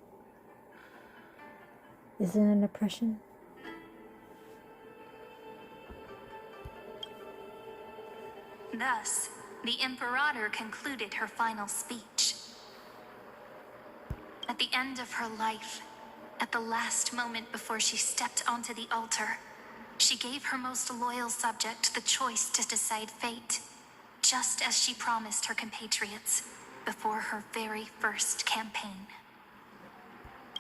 Is it an oppression? Thus, the Imperator concluded her final speech. At the end of her life, at the last moment before she stepped onto the altar, she gave her most loyal subject the choice to decide fate, just as she promised her compatriots before her very first campaign.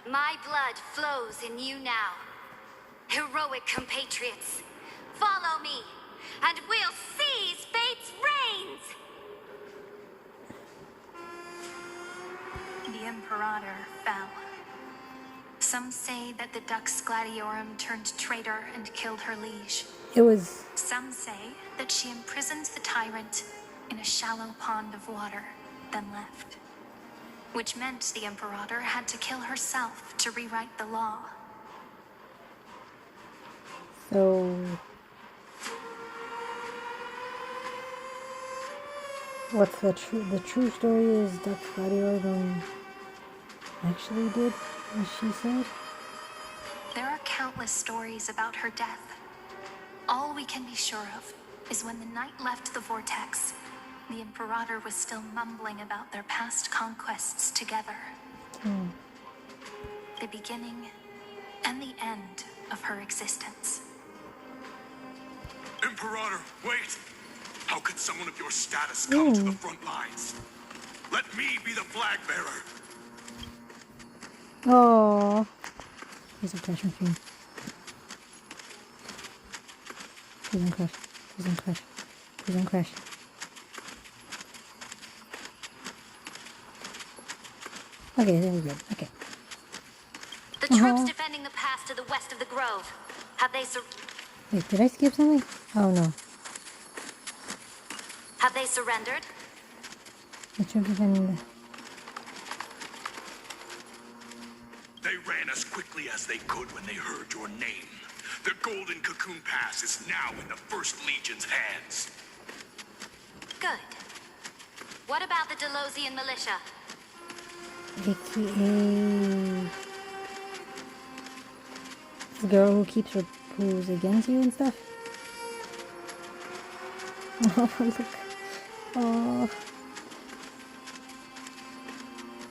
My blood flows in you now. Heroic compatriots, follow me, and we'll seize fate's reins! The Imperator fell. Some say that the Dux Gladiorum turned traitor and killed her liege. It was... Some say that she imprisoned the tyrant in a shallow pond of water, then left. Which meant the Imperator had to kill herself to rewrite the law. So... what's the true story is Dux Gladiorum actually did as she said? There are countless stories about her death. All we can be sure of is when the knight left the vortex, the Imperator was still mumbling about their past conquests together. The beginning and the end of her existence. Imperator, wait! How could someone of your status come to the front lines? Let me be the flag bearer. Oh, he's a crush machine. Please don't crush. Please don't crush. Please don't crush. Okay, there we go. Okay. The troops defending the pass to the west of the grove. Have they Wait, did I skip something? Oh no. Have they surrendered? The troops defending the... They ran as quickly as they could when they heard your name. The Golden Cocoon Pass is now in the First Legion's hands. Good. What about the Delosian militia? AKA... The girl who keeps her who's against you and stuff? Oh, look. Oh.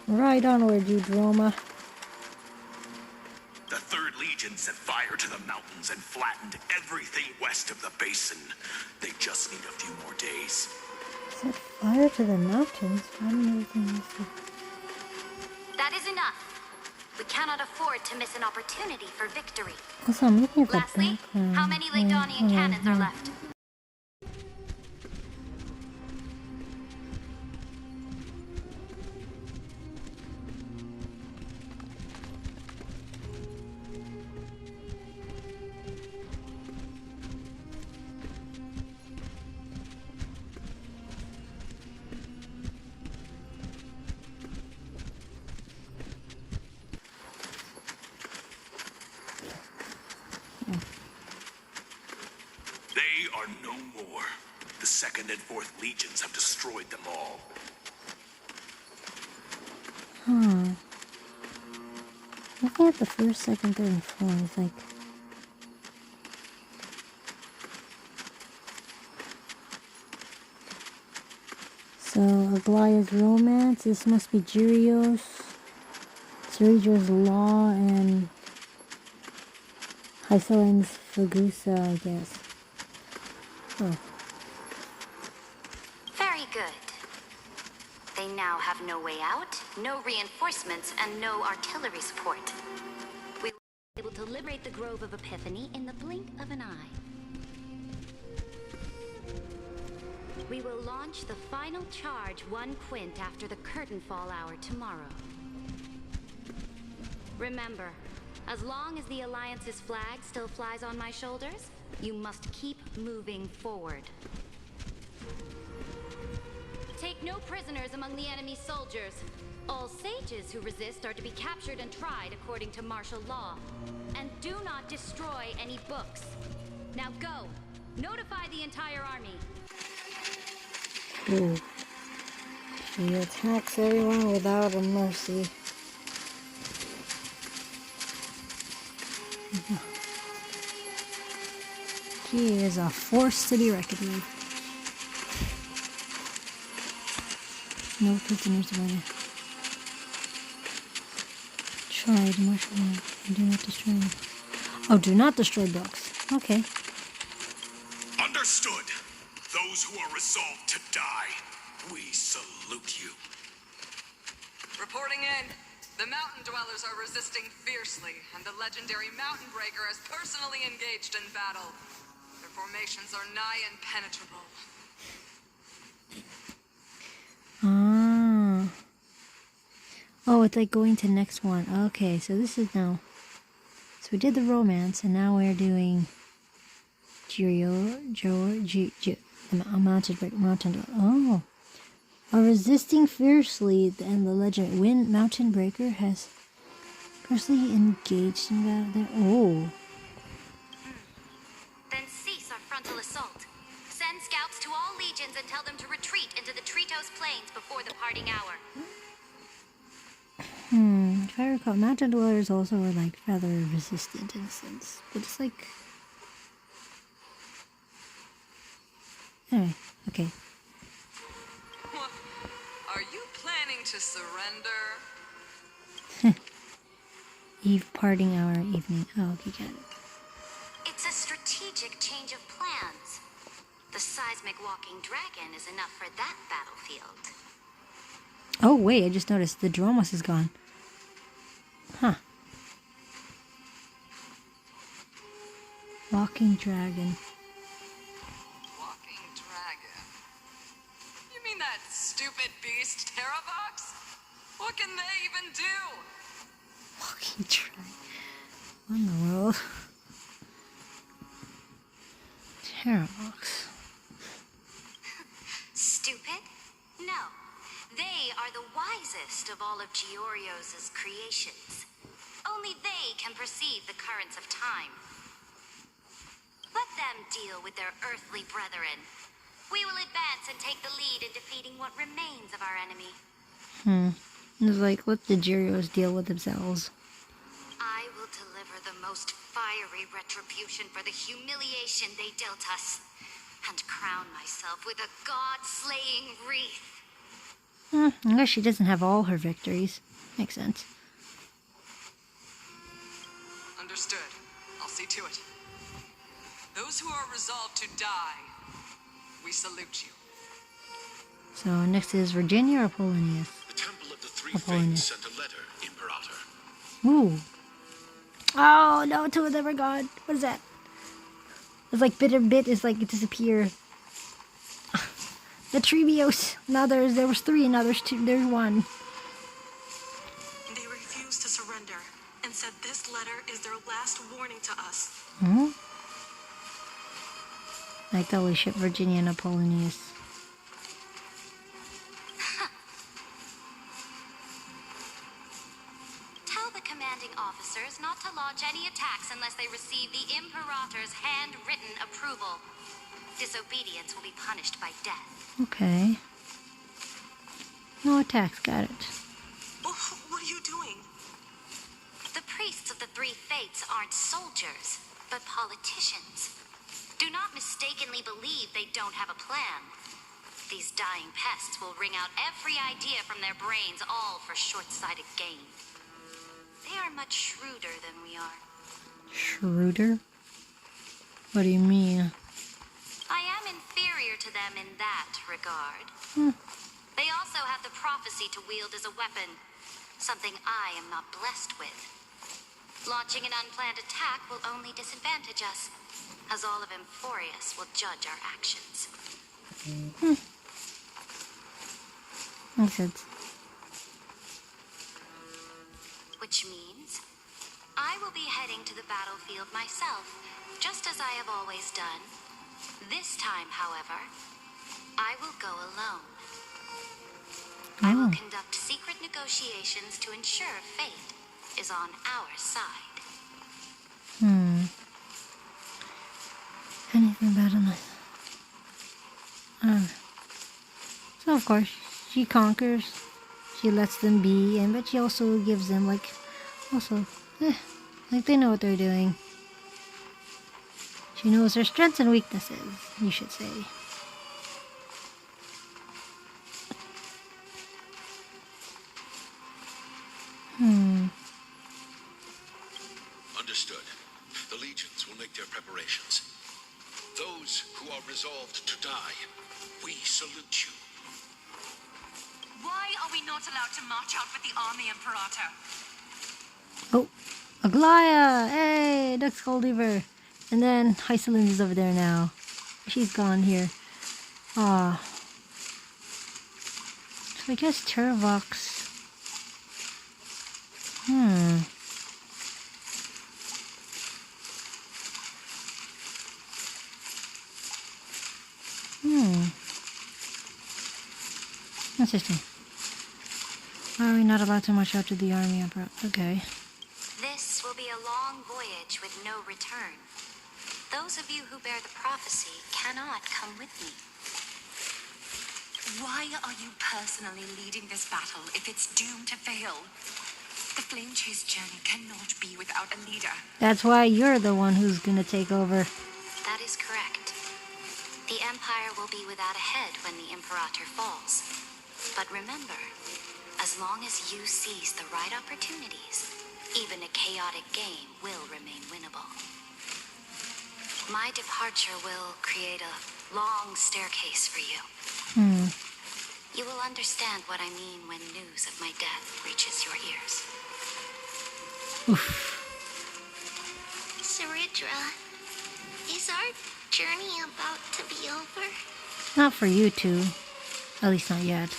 Right onward, you Droma. The Third Legion set fire to the mountains and flattened everything west of the basin. They just need a few more days. Set fire to the mountains? Flattened everything west of... That is enough. We cannot afford to miss an opportunity for victory. Also, I'm looking at the Lastly, background. how many Lydonian cannons are left? They are no more. The Second and Fourth Legions have destroyed them all. Looking at the first, second, third, and fourth, like... So, Aglaya's Romance, this must be Jirios, Cerejo's Law, and Hycelin's Fugusa, I guess. Oh. Very good. They now have no way out, no reinforcements, and no artillery support. We will be able to liberate the Grove of Epiphany in the blink of an eye. We will launch the final charge 1 quint after the curtain fall hour tomorrow. Remember, as long as the Alliance's flag still flies on my shoulders, you must keep moving forward. Take no prisoners among the enemy soldiers. All sages who resist are to be captured and tried according to martial law. And do not destroy any books. Now go. Notify the entire army. Ooh. She attacks everyone without a mercy. She is a force to be reckoned with. No prisoners were tried martial law and do not destroy them. Oh, do not destroy books. Okay. Understood. Those who are resolved to die, we salute you. Reporting in. The mountain dwellers are resisting fiercely, and the legendary Mountain Breaker has personally engaged in battle. Their formations are nigh impenetrable. Ah. Oh, it's like going to next one. Okay, so this is now... So we did the romance, and now we're doing... the mountain... Oh. Are resisting fiercely, and the legend Mountain Breaker has personally engaged in battle there. Oh. Then cease our frontal assault. Send scouts to all legions and tell them to retreat into the Tritos Plains before the parting hour. If I recall, mountain dwellers also were like rather resistant in a sense, but it's like... Anyway, okay. Are you planning to surrender? Eve parting hour evening. Oh, okay, got it. It's a strategic change of plans. The seismic walking dragon is enough for that battlefield. Oh, wait, I just noticed the Dromos is gone. Huh. Walking dragon. Walking dragon? You mean that stupid beast, Terravox? What can they even do? Walking dragon. What in the world? Terravox. Stupid? No. They are the wisest of all of Giorio's creations. Only they can perceive the currents of time. Let them deal with their earthly brethren. We will advance and take the lead in defeating what remains of our enemy. It's like, let the Gyrios deal with themselves. I will deliver the most fiery retribution for the humiliation they dealt us, and crown myself with a god-slaying wreath. I guess she doesn't have all her victories. Makes sense. Understood. I'll see to it. Those who are resolved to die, we salute you. So next is Virginia or Apollonius? The Temple of the Three Apollonius. Fates sent a letter, Imperator. Ooh. Oh no, two of them are gone. What is that? It's like bit and bit is like it disappear. The Trebios. Now there was three, now there's two, there's one. They refused to surrender and said this letter is their last warning to us. Like the holy ship, Virginia and Apollonius. Tell the commanding officers not to launch any attacks unless they receive the Imperator's handwritten approval. Disobedience will be punished by death. Okay. No attacks, got it. What are you doing? The priests of the Three Fates aren't soldiers, but politicians. Do not mistakenly believe they don't have a plan. These dying pests will wring out every idea from their brains, all for short-sighted gain. They are much shrewder than we are. Shrewder? What do you mean? I am inferior to them in that regard. They also have the prophecy to wield as a weapon, something I am not blessed with. Launching an unplanned attack will only disadvantage us, as all of Emphorius will judge our actions. Makes sense. Which means I will be heading to the battlefield myself, just as I have always done. This time, however, I will go alone. I will conduct secret negotiations to ensure fate is on our side. Anything better than so of course she conquers, she lets them be, and but she also gives them like they know what they're doing. She knows their strengths and weaknesses, you should say. Understood. The legions will make their preparations. Those who are resolved to die, we salute you. Why are we not allowed to march out with the army, Imperator? Oh, Aglaya! Hey, Duck's Goldiver. And then Hyceland is over there now. She's gone here. So I guess Terravox. Interesting. Why are we not allowed to march out to the army? Okay. This will be a long voyage with no return. Those of you who bear the prophecy cannot come with me. Why are you personally leading this battle if it's doomed to fail? The Flame Chase journey cannot be without a leader. That's why you're the one who's gonna take over. That is correct. The Empire will be without a head when the Imperator falls. But remember, as long as you seize the right opportunities, even a chaotic game will remain winnable. My departure will create a long staircase for you. You will understand what I mean when news of my death reaches your ears. Saridra, is our journey about to be over? Not for you two. At least not yet.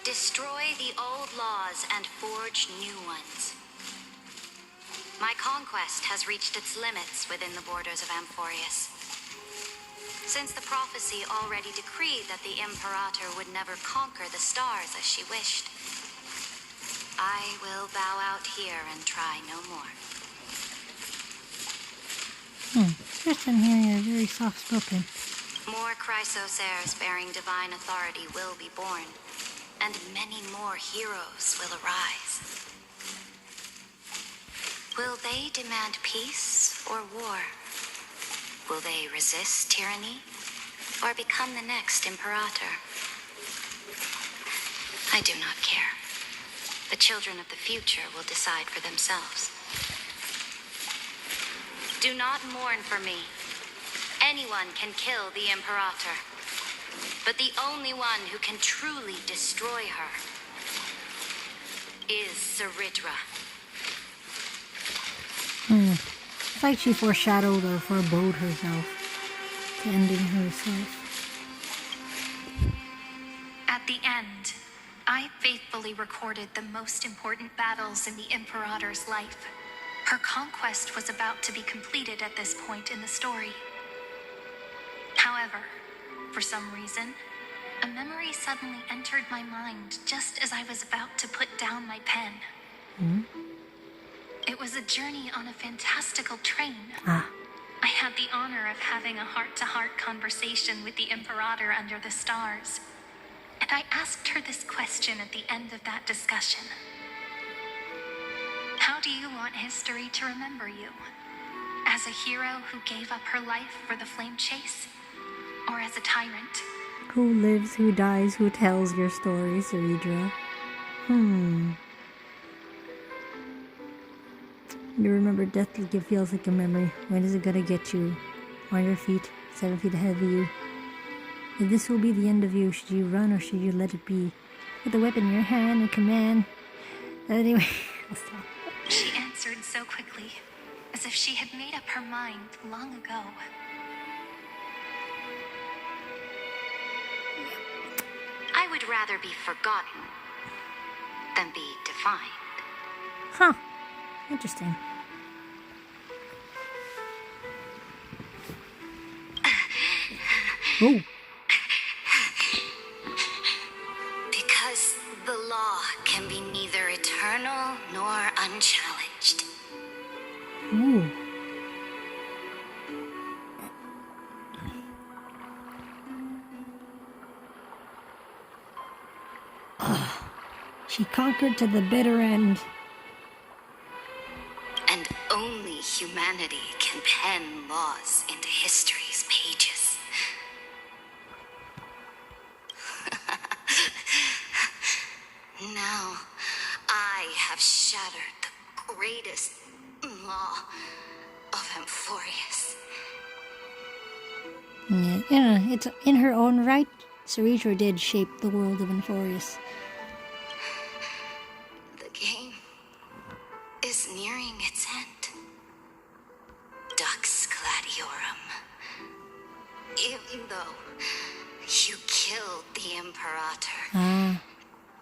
Destroy the old laws and forge new ones. My conquest has reached its limits within the borders of Amphorius. Since the prophecy already decreed that the Imperator would never conquer the stars as she wished, I will bow out here and try no more. Just in here, you're very soft-spoken. More Chrysosairs bearing divine authority will be born, and many more heroes will arise. Will they demand peace or war? Will they resist tyranny or become the next Imperator? I do not care. The children of the future will decide for themselves. Do not mourn for me. Anyone can kill the Imperator, but the only one who can truly destroy her is Saridra. It's like she foreshadowed or forebode herself to ending herself. At the end, I faithfully recorded the most important battles in the Imperator's life. Her conquest was about to be completed at this point in the story. However, for some reason, a memory suddenly entered my mind just as I was about to put down my pen. It was a journey on a fantastical train. I had the honor of having a heart-to-heart conversation with the Imperator under the stars. And I asked her this question at the end of that discussion. How do you want history to remember you? As a hero who gave up her life for the flame chase? Or as a tyrant? Who lives, who dies, who tells your story, Saridra? You remember death like it feels like a memory. When is it gonna get you? On your feet, 7 feet ahead of you. If this will be the end of you, should you run or should you let it be? With a weapon in your hand and command. Anyway, I'll stop. She answered so quickly, as if she had made up her mind long ago. I would rather be forgotten than be defined. Huh. Interesting. Oh. Because the law can be neither eternal nor unchallenged. Ooh. She conquered to the bitter end. And only humanity can pen laws into history's pages. Now, I have shattered the greatest law of Amphorius. Yeah, it's in her own right. Saridra did shape the world of Amphorius. The game is nearing its end. Dux Gladiorum. Even though you killed the Imperator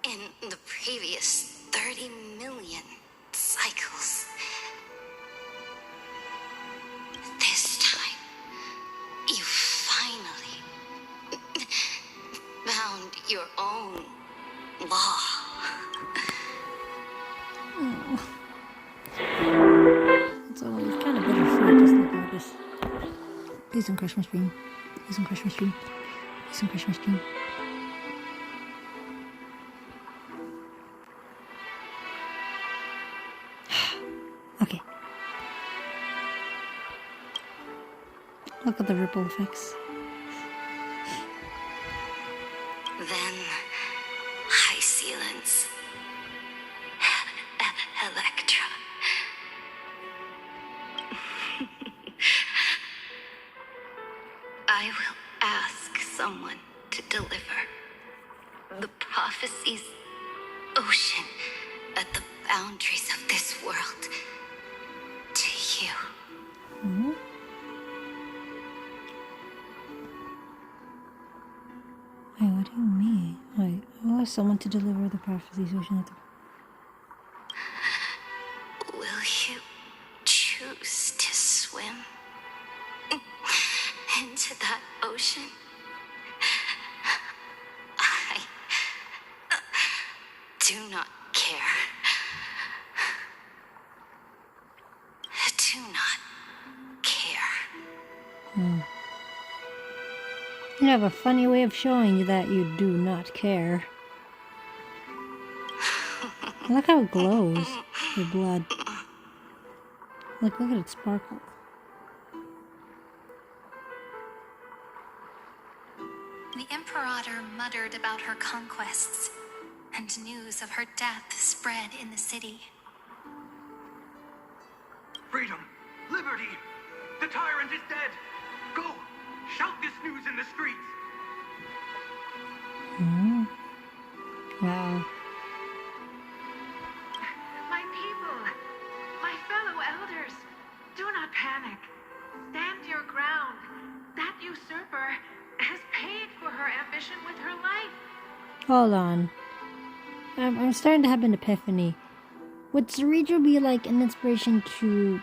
in the previous 30 million cycles, this time you finally found your own law. It's always kind of bittersweet just like all this. Please don't crush my stream. Please don't crush my stream. Please don't crush my stream. Okay. Look at the ripple effects. Then, High Sealants. Electra. I will ask someone to deliver the prophecy's ocean at the boundaries of this world to you. Mm-hmm. Wait, what do you mean? Wait, I'll ask someone to deliver the prophecy's ocean at the... Will you choose to swim into that ocean? I do not care. Do not care. You have a funny way of showing you that you do not care. Look how it glows, your blood. Look at it sparkle. The Imperator muttered about her conquests, and news of her death spread in the city. Freedom! Liberty! The tyrant is dead! Go! Shout this news in the streets! Wow. My people, my fellow elders, do not panic. Stand your ground. That usurper has paid for her ambition with her life. Hold on. I'm starting to have an epiphany. Would Cerebro be like an inspiration to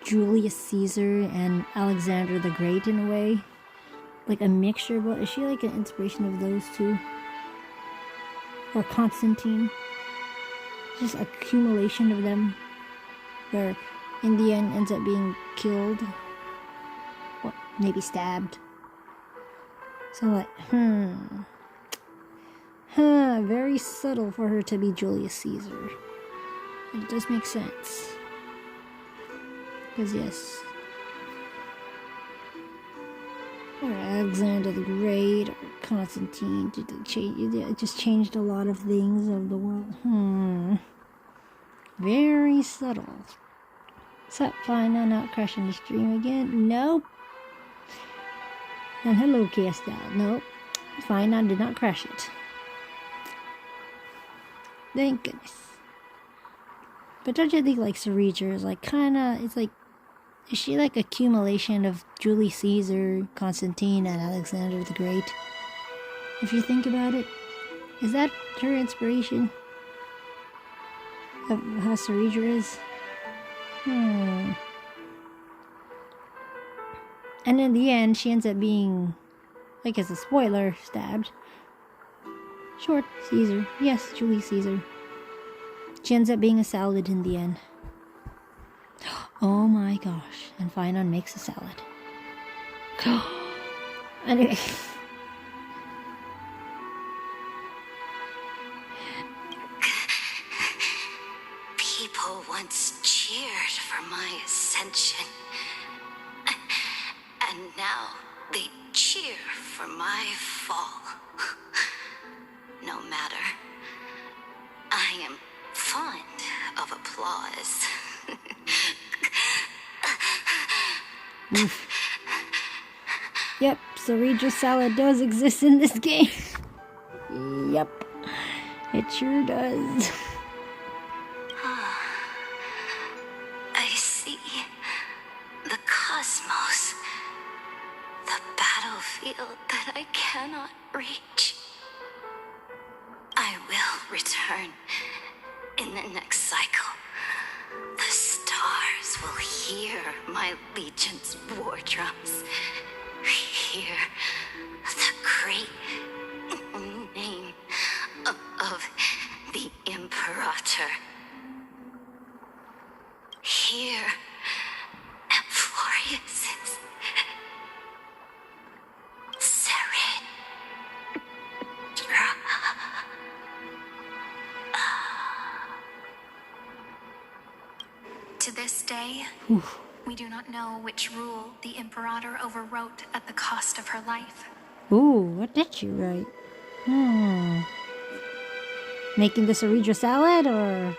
Julius Caesar and Alexander the Great in a way? Like a mixture, but is she like an inspiration of those two? Or Constantine? Just accumulation of them, where in the end ends up being killed, or maybe stabbed. So like, very subtle for her to be Julius Caesar. It does make sense. Because yes, or Alexander the Great, or Constantine, it just changed a lot of things of the world. Very subtle. Sup, fine, I'm not crashing the stream again. Nope. And hello, Castel. Nope. Fine, I did not crash it. Thank goodness. But don't you think like Cerebro is like kinda, it's like, is she like accumulation of Julius Caesar, Constantine, and Alexander the Great? If you think about it, is that her inspiration of how Cerebro is? And in the end, she ends up being, like as a spoiler, stabbed. Short Caesar. Yes, Julius Caesar. She ends up being a salad in the end. Oh my gosh. And Finon makes a salad. Anyway. People once cheered for my ascension. And now they cheer for my fall. No matter. I am fond of applause. Yep, Cerebro salad does exist in this game. Yep, it sure does. I see the cosmos, the battlefield that I cannot reach. I will return in the next cycle. The stars will hear my legion's war drums. Hear the great name of the Imperator. Hear Florius's To this day, we do not know which rule the Imperator overwrote at the cost of her life. Ooh, what did she write? Making this a Ceridra salad or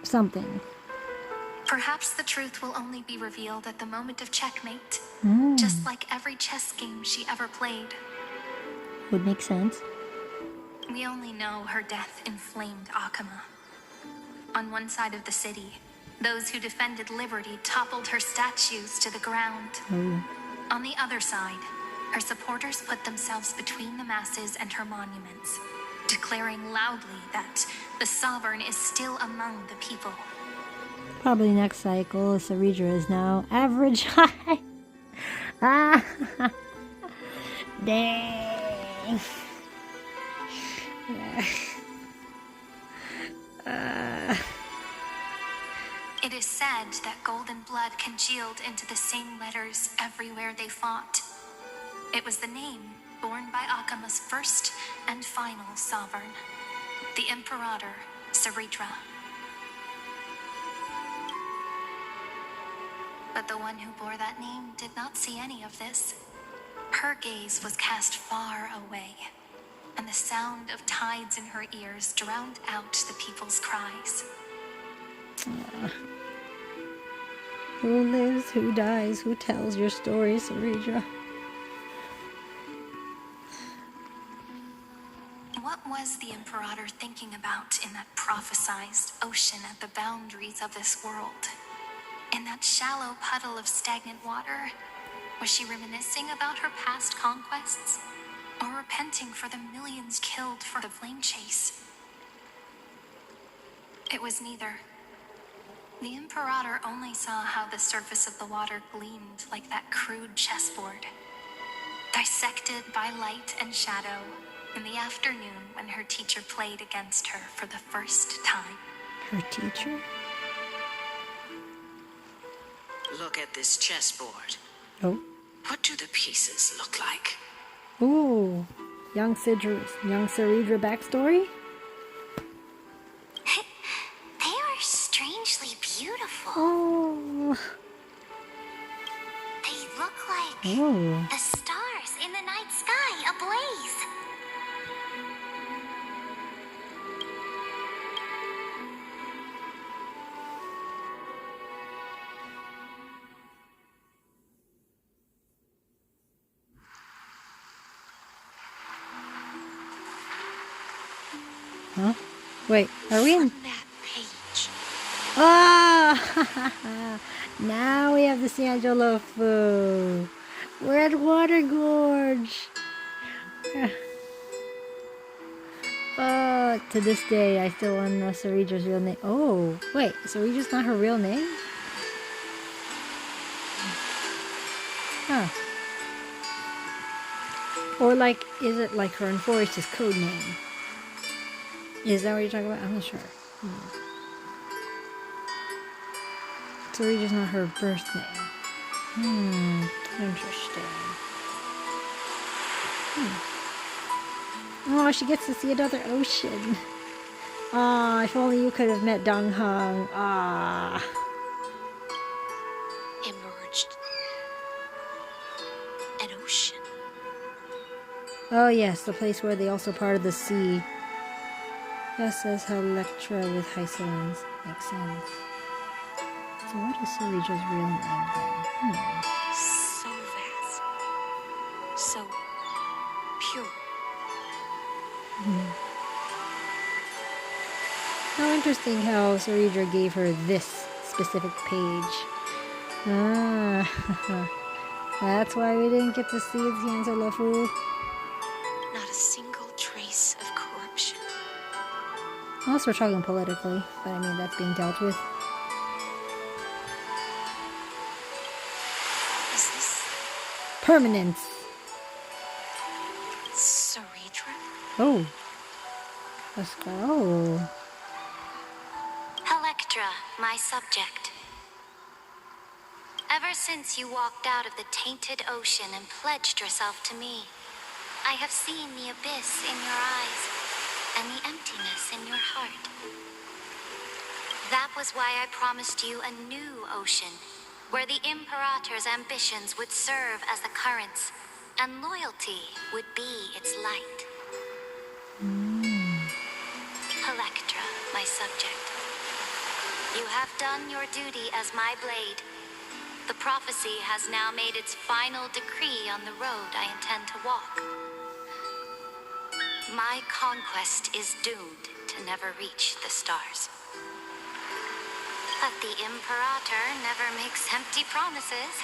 something. Perhaps the truth will only be revealed at the moment of checkmate. Just like every chess game she ever played. Would make sense. We only know her death inflamed Akama. On one side of the city, those who defended liberty toppled her statues to the ground. On the other side, her supporters put themselves between the masses and her monuments, declaring loudly that the sovereign is still among the people. Probably next cycle, Ceridra is now average height. Dang. It is said that golden blood congealed into the same letters everywhere they fought. It was the name borne by Akama's first and final sovereign, the Imperator Ceridra. But the one who bore that name did not see any of this. Her gaze was cast far away, and the sound of tides in her ears drowned out the people's cries. Who lives, who dies, who tells your story, Ceridra? What was the Imperator thinking about in that prophesized ocean at the boundaries of this world? In that shallow puddle of stagnant water? Was she reminiscing about her past conquests? Or repenting for the millions killed for the flame chase? It was neither. The Imperator only saw how the surface of the water gleamed like that crude chessboard, dissected by light and shadow in the afternoon when her teacher played against her for the first time. Her teacher? Look at this chessboard. Oh. What do the pieces look like? Ooh. Young Ceridra backstory? They are strangely beautiful. Oh. They look like the stars in the night sky ablaze. Huh? Wait, are we in? From that page. Ah! Now we have the Sanjolofu. We're at Water Gorge. To this day, I still don't know Ceridra's real name. Oh, wait, Ceridra's not her real name? Huh. Or like, is it like her and Forrest's code name? Is that what you're talking about? I'm not sure. Ceridra's not her birth name. Interesting. Oh, she gets to see another ocean. Ah, if only you could have met Dong Hong. Ah. Emerged. An ocean. Oh yes, the place where they also part of the sea. That says Electra with Hysolines. Makes sense. So what is Ceridra's real name then? So vast. So pure. How interesting how Ceridra gave her this specific page. Ah, that's why we didn't get to see Sanjolofu. Not a single trace of corruption. Unless we're talking politically, but I mean that's being dealt with. Is this Permanence. Ceridra? Oh. Let's go. Electra, my subject. Ever since you walked out of the tainted ocean and pledged yourself to me, I have seen the abyss in your eyes and the emptiness in your heart. That was why I promised you a new ocean, where the Imperator's ambitions would serve as the currents, and loyalty would be its light. Electra, my subject. You have done your duty as my blade. The prophecy has now made its final decree on the road I intend to walk. My conquest is doomed to never reach the stars. But the Imperator never makes empty promises.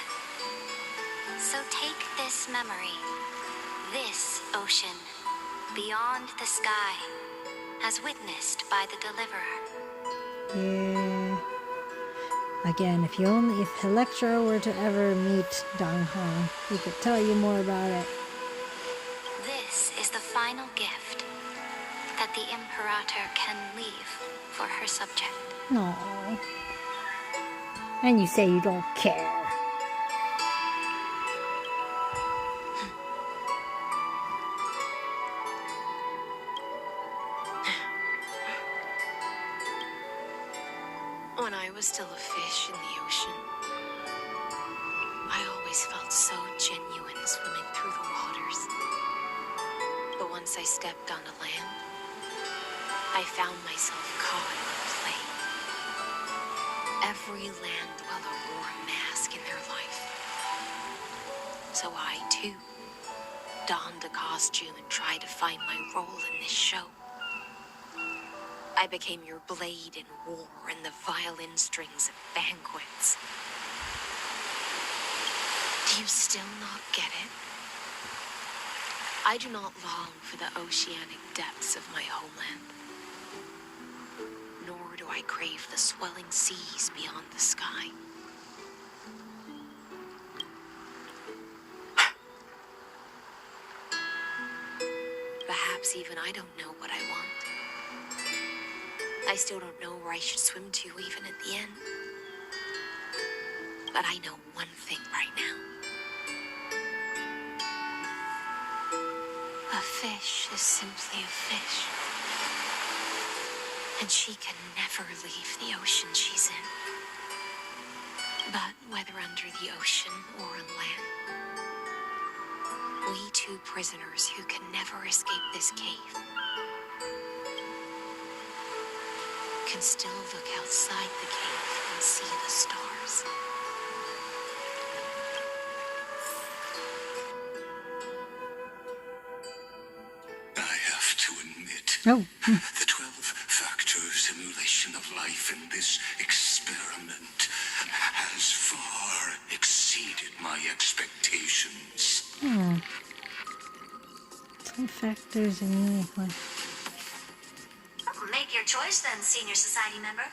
So take this memory, this ocean, beyond the sky, as witnessed by the Deliverer. Yeah. Again, if Electra were to ever meet Dong Hong, he could tell you more about it. This is the final gift that the Imperator can leave for her subject. No. And you say you don't care. When I was still a fish in the ocean, I always felt so genuine swimming through the waters. But once I stepped onto land, I found myself caught in play. Every land dweller wore a mask in their life. So I, too, donned a costume and tried to find my role in this show. I became your blade in war and the violin strings at banquets. Do you still not get it? I do not long for the oceanic depths of my homeland. Nor do I crave the swelling seas beyond the sky. Perhaps even I don't know what I want. I still don't know where I should swim to even at the end. But I know one thing right now. A fish is simply a fish. And she can never leave the ocean she's in. But whether under the ocean or on land, we two prisoners who can never escape this cave can still look outside the cave and see the stars. I have to admit, the 12-factor simulation of life in this experiment has far exceeded my expectations. 12 factors in life. Make your choice then, Senior Society member.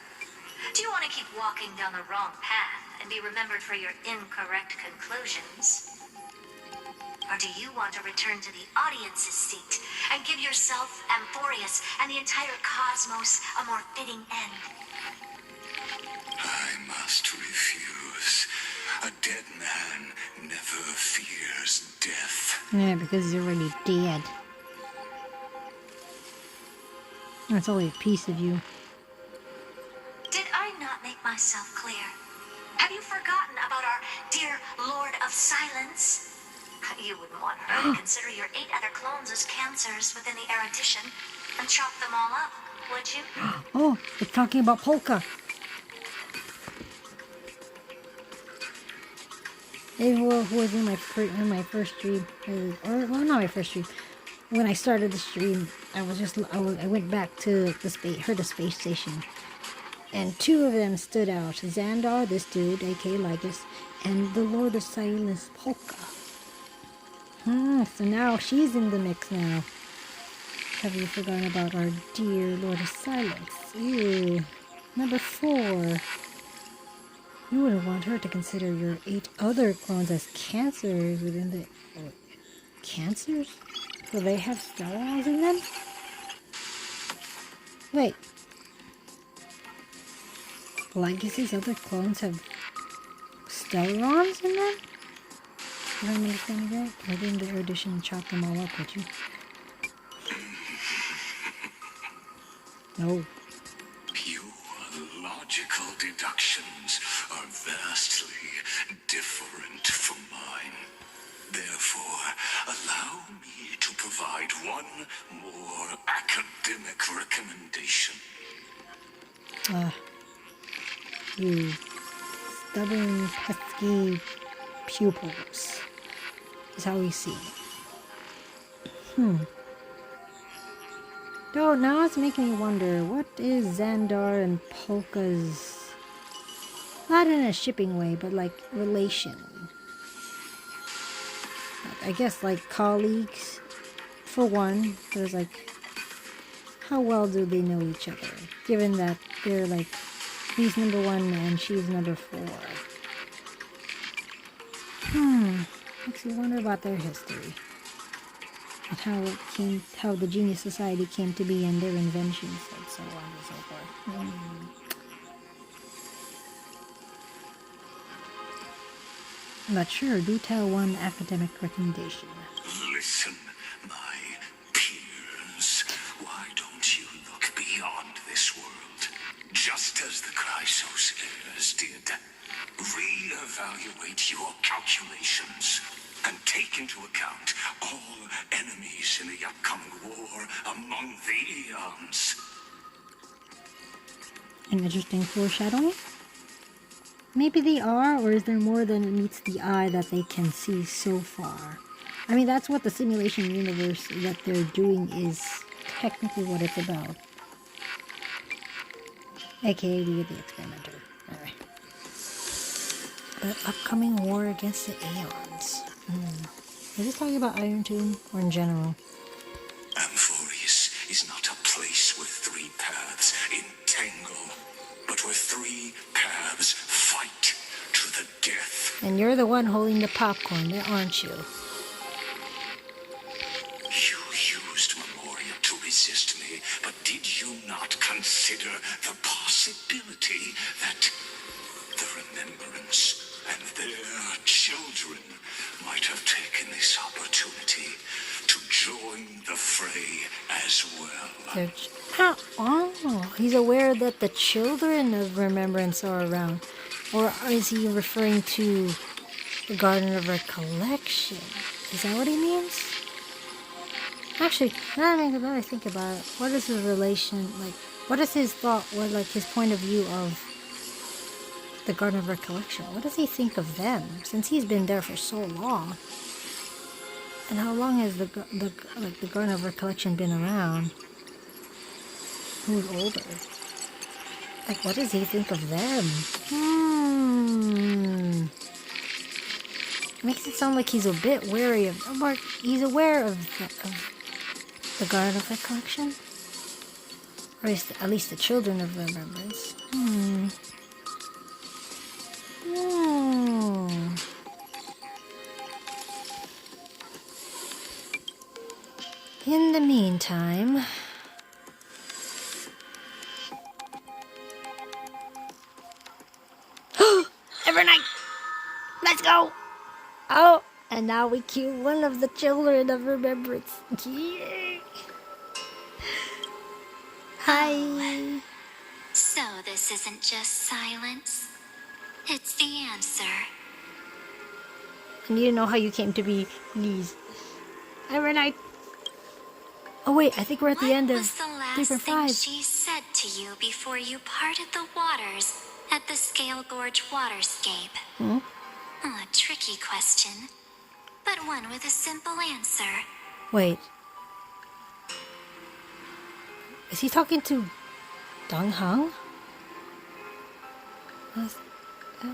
Do you want to keep walking down the wrong path and be remembered for your incorrect conclusions? Or do you want to return to the audience's seat and give yourself, Amphorius, and the entire cosmos a more fitting end? I must refuse. A dead man never fears death. Yeah, because you're already dead. That's only a piece of you. Did I not make myself clear? Have you forgotten about our dear Lord of Silence? You wouldn't want her to consider your 8 other clones as cancers within the erudition and chop them all up, would you? Oh, it's talking about Polka. It was in my first stream, or well, not my first stream. When I started the stream, I went back to the space station, and 2 of them stood out: Xandar, this dude, aka Lycurgus, and the Lord of Silence, Polka. So now she's in the mix now. Have you forgotten about our dear Lord of Silence? Ew. Number 4. You wouldn't want her to consider your 8 other clones as cancers within the... cancers? So they have steroids in them? Wait. Lycurgus' other clones have steroids in them? Did I understand right? I didn't the erudition and chop them all up, would you? No. Pure logical deductions are vastly provide one more academic recommendation. You stubborn, pesky pupils, is how we see it. Though now it's making me wonder, what is Xandar and Polka's, not in a shipping way, but like relation? I guess like colleagues, for one. There's like, how well do they know each other? Given that they're like, he's number 1 and she's number 4. Makes me wonder about their history. And how the Genius Society came to be and their inventions and so on and so forth. I'm not sure. Do tell one academic recommendation. Listen, my peers. Why don't you look beyond this world? Just as the Chrysos heirs did. Reevaluate your calculations and take into account all enemies in the upcoming war among the eons. An interesting foreshadowing? Maybe they are, or is there more than meets the eye that they can see so far? I mean, that's what the simulation universe that they're doing is technically what it's about. AKA the Experimenter. Alright. The upcoming war against the Aeons. Is this talking about Iron Tomb, or in general? Amphorius is not a place where 3 paths entangle, but where 3 paths fight to the death. And you're the one holding the popcorn there, aren't you? You used Memoria to resist me, but did you not consider the possibility that the Remembrance and their children might have taken this opportunity to join the fray as well? Oh, he's aware that the children of Remembrance are around. Or is he referring to the Garden of Recollection? Is that what he means? Actually, now that I think about it, what is his relation, like, what is his thought, what, like, his point of view of the Garden of Recollection? What does he think of them, since he's been there for so long? And how long has the Garden of Recollection been around? Who's older? Like, what does he think of them? Makes it sound like he's a bit wary of, or he's aware of the Garden of Recollection? Or at least the Children of Remembrance. In the meantime... Every night! Let's go! Oh, and now we cue one of the Children of Remembrance. Yeah. Hi! So this isn't just silence. It's the answer. I need to know how you came to be, please. Every night. Oh wait, I think we're at the end of What was the last thing she said to you before you parted the waters at the Scale Gorge waterscape? A tricky question, but one with a simple answer. Wait. Is he talking to Dong Hang?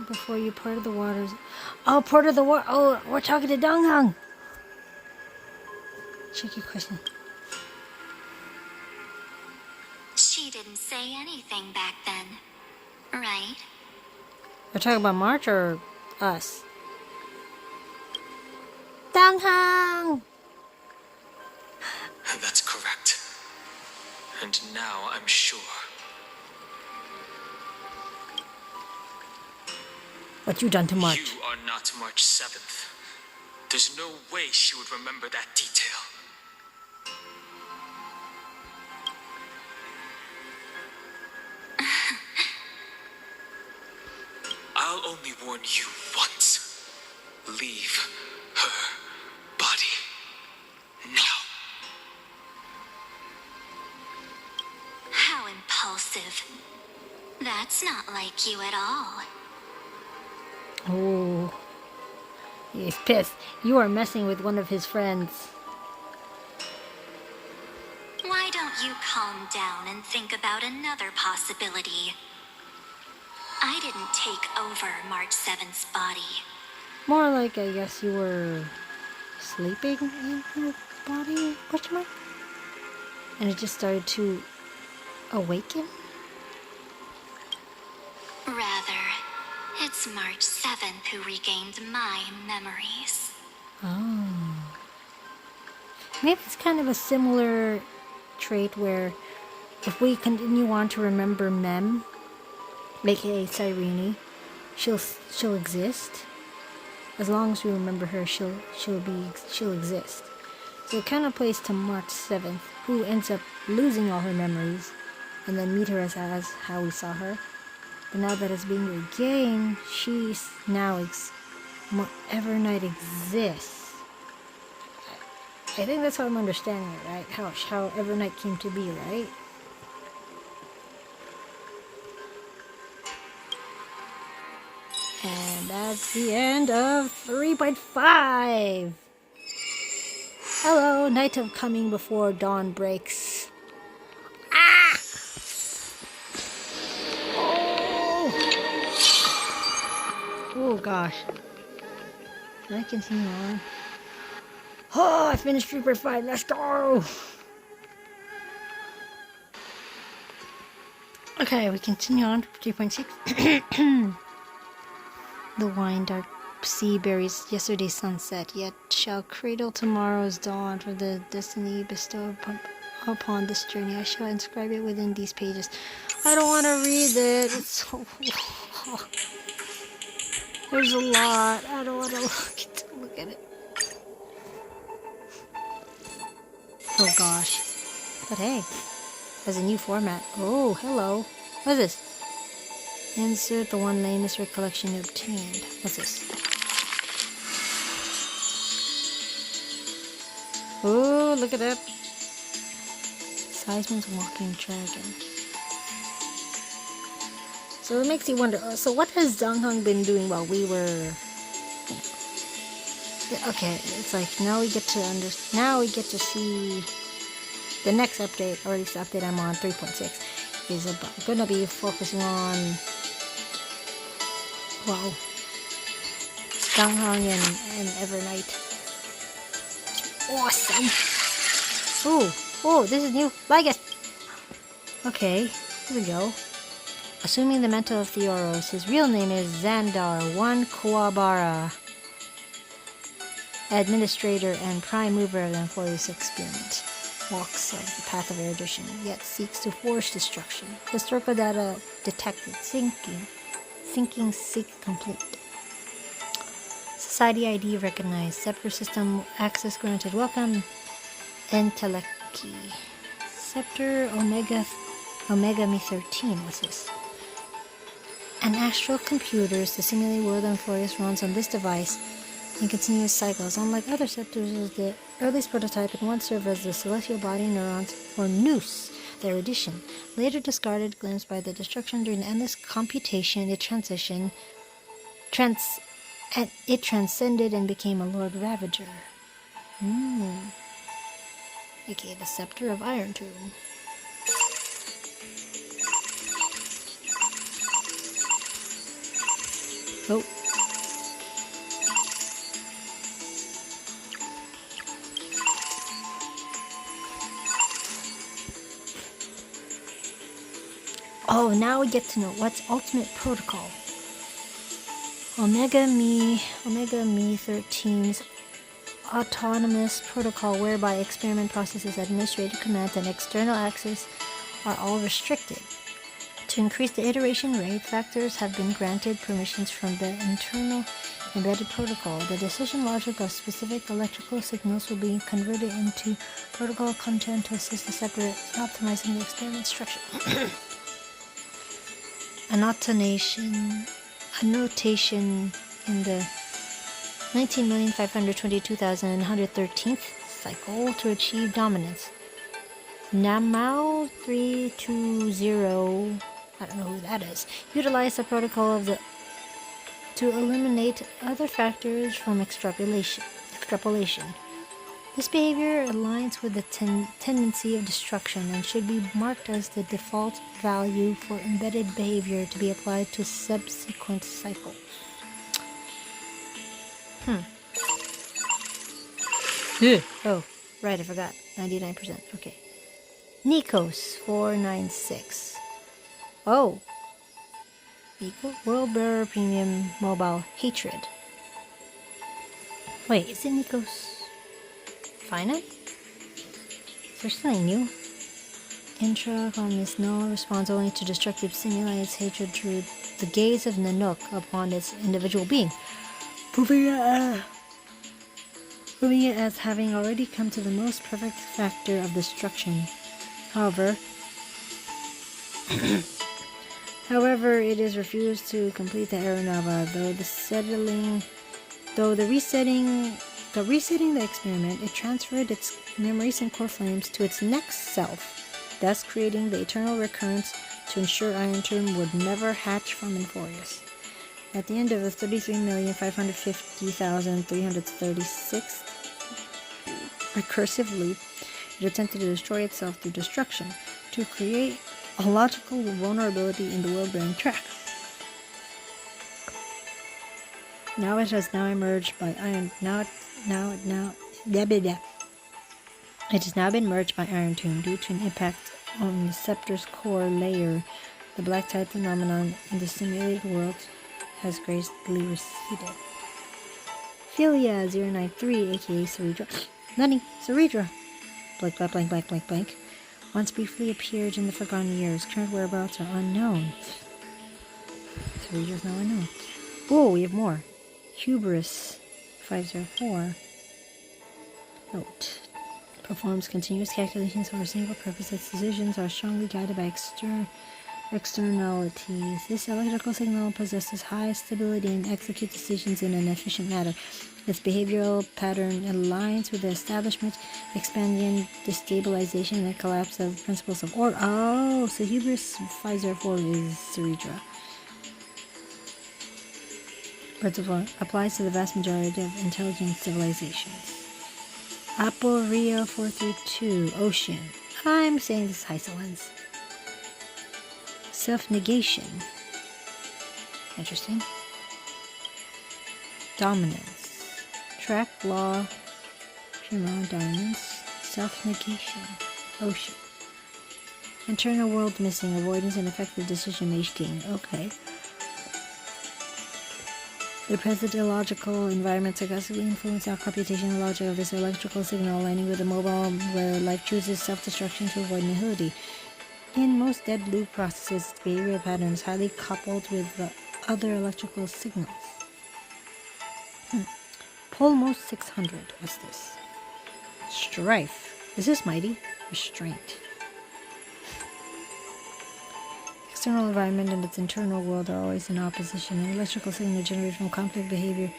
Before you parted the waters. Oh, parted the water. Oh, we're talking to Dong Hang. Tricky question. She didn't say anything back then, right? We're talking about March or us? Dong Hang! That's correct. And now I'm sure. What you done to March? You are not March 7th. There's no way she would remember that detail. I'll only warn you once. Leave her body now. That's not like you at all. Oh. He's pissed. You are messing with one of his friends. Why don't you calm down and think about another possibility? I didn't take over March 7th's body. More like, I guess you were sleeping in her body? Question mark? And it just started to awaken? Rather, it's March 7th who regained my memories. Oh. Maybe it's kind of a similar trait where if we continue on to remember Mem, aka Cyrene, she'll exist. As long as we remember her, she'll exist. So it kind of plays to March 7th, who ends up losing all her memories, and then meet her as how we saw her. But now that it's being regained, she's now Evernight exists. I think that's how I'm understanding it, right? How Evernight came to be, right? And that's the end of 3.5. Hello, night of coming before dawn breaks. Ah! Oh gosh. Can I continue on? Oh, I finished 3.5. Let's go! Okay, we continue on to 3.6. The wine dark sea buries yesterday's sunset, yet shall cradle tomorrow's dawn, for the destiny bestowed upon this journey. I shall inscribe it within these pages. I don't want to read it. It's so long. There's a lot. I don't want to look at it. Oh gosh. But hey, there's a new format. Oh, hello. What is this? Insert the one lamest recollection obtained. What's this? Oh, look at that. Seisman's walking dragon. So it makes you wonder, so what has Zhang Heng been doing while we were... Okay, it's like now we get to see the next update, or at least the update I'm on, 3.6, is gonna be focusing on, wow, Zhang Heng and Evernight. Awesome! Oh, this is new. Lycurgus! Okay, here we go. Assuming the mental of Theoros, his real name is Xandar I Kuwabara, administrator and prime mover of the Employees Experiment. Walks of the path of erudition, yet seeks to force destruction. Historical data detected. Thinking seek complete. Society ID recognized. Scepter system access granted. Welcome. Enteleki. Scepter Omega Me 13. What's this? An astral computers, the simulated world of Employees runs on this device in continuous cycles. Unlike other scepters, it is the earliest prototype and once served as the celestial body neurons, or nous, their addition. Later discarded, glimpsed by the destruction during the endless computation, it transcended and became a Lord Ravager. aka the Scepter of Iron Tomb. Oh. Oh, now we get to know what's Ultimate Protocol. Omega Me 13's autonomous protocol, whereby experiment processes, administrative commands, and external access are all restricted. To increase the iteration rate, factors have been granted permissions from the internal embedded protocol. The decision logic of specific electrical signals will be converted into protocol content to assist the scepter in optimizing the experiment structure. Annotation in the 19,522,113th cycle to achieve dominance. Namao 320 I don't know who that is. Utilize the protocol to eliminate other factors from extrapolation. This behavior aligns with the tendency of destruction and should be marked as the default value for embedded behavior to be applied to subsequent cycles. Oh, right, I forgot. 99%. Okay. Nikos 496. Oh. Nico? World Bearer Premium Mobile Hatred. Wait, is it Nikos Finite? Is there something new? Intra-communist null responds only to destructive simulates hatred through the gaze of Nanook upon its individual being, proving it as having already come to the most perfect factor of destruction. However, it is refused to complete the Aeronava, resetting the experiment, it transferred its memories and core flames to its next self, thus creating the eternal recurrence to ensure Iron Tomb would never hatch from Inforius. At the end of the 33,550,336 recursive loop, it attempted to destroy itself through destruction, to create a logical vulnerability in the world-bearing track. It has now been merged by Iron Tomb due to an impact on the Scepter's core layer. The black tide phenomenon in the simulated world has gracefully receded. Philia 093, aka Ceredra. Nani, Ceredra. Blank, blank, blank, blank, blank, blank. Once briefly appeared in the forgotten years. Current whereabouts are unknown. Ceredra's now unknown. Oh, we have more. Hubris 504. Note. Performs continuous calculations for a single purpose. Its decisions are strongly guided by externalities. This electrical signal possesses high stability and executes decisions in an efficient manner. Its behavioral pattern aligns with the establishment, expansion, destabilization, and collapse of principles of order. Oh, so Hubris 504 is Ceredra. Principle applies to the vast majority of intelligent civilizations. Aporia 432, Ocean. I'm saying this is Hysolence. Self-negation. Interesting. Dominance. Track, law, Shimon, dominance. Self-negation. Ocean. Internal world missing, avoidance, and effective decision making. Okay. The present illogical environment successfully influences our computational logic of this electrical signal, aligning with the mobile where life chooses self-destruction to avoid nihility. In most dead loop processes, its behavioral pattern is highly coupled with the other electrical signals. Polmos 600, what's this? Strife. Is this mighty? Restraint. External environment and its internal world are always in opposition. An electrical signal generated from conflict behavior,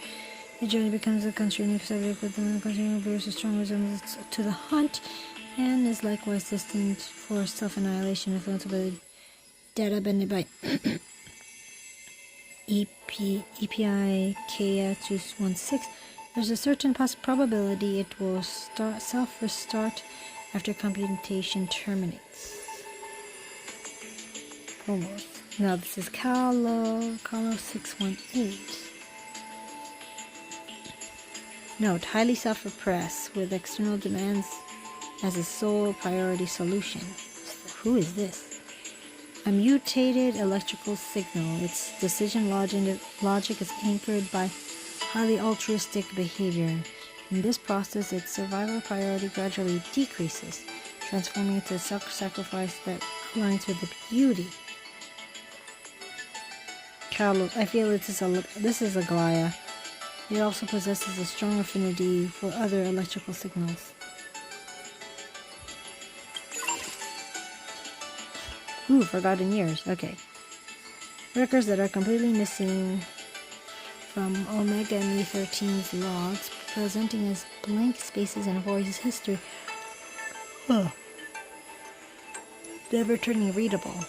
it generally becomes a constraining subject with the consumer bears a strong resemblance to the hunt and is likewise destined for self-annihilation, influenced by the data bended by EPI K216. There's a certain probability it will self-restart after computation terminates. Almost. Now this is Carlo 618. Note, highly self-repressed with external demands as a sole priority solution. Who is this? A mutated electrical signal. Its decision logic is anchored by highly altruistic behavior. In this process, its survival priority gradually decreases, transforming into a self-sacrifice that aligns with the beauty. Carlos, I feel this is a Gaia. It also possesses a strong affinity for other electrical signals. Ooh, forgotten years. Okay. Records that are completely missing from Omega Me13's logs, presenting as blank spaces in Horus' history. Never turning readable.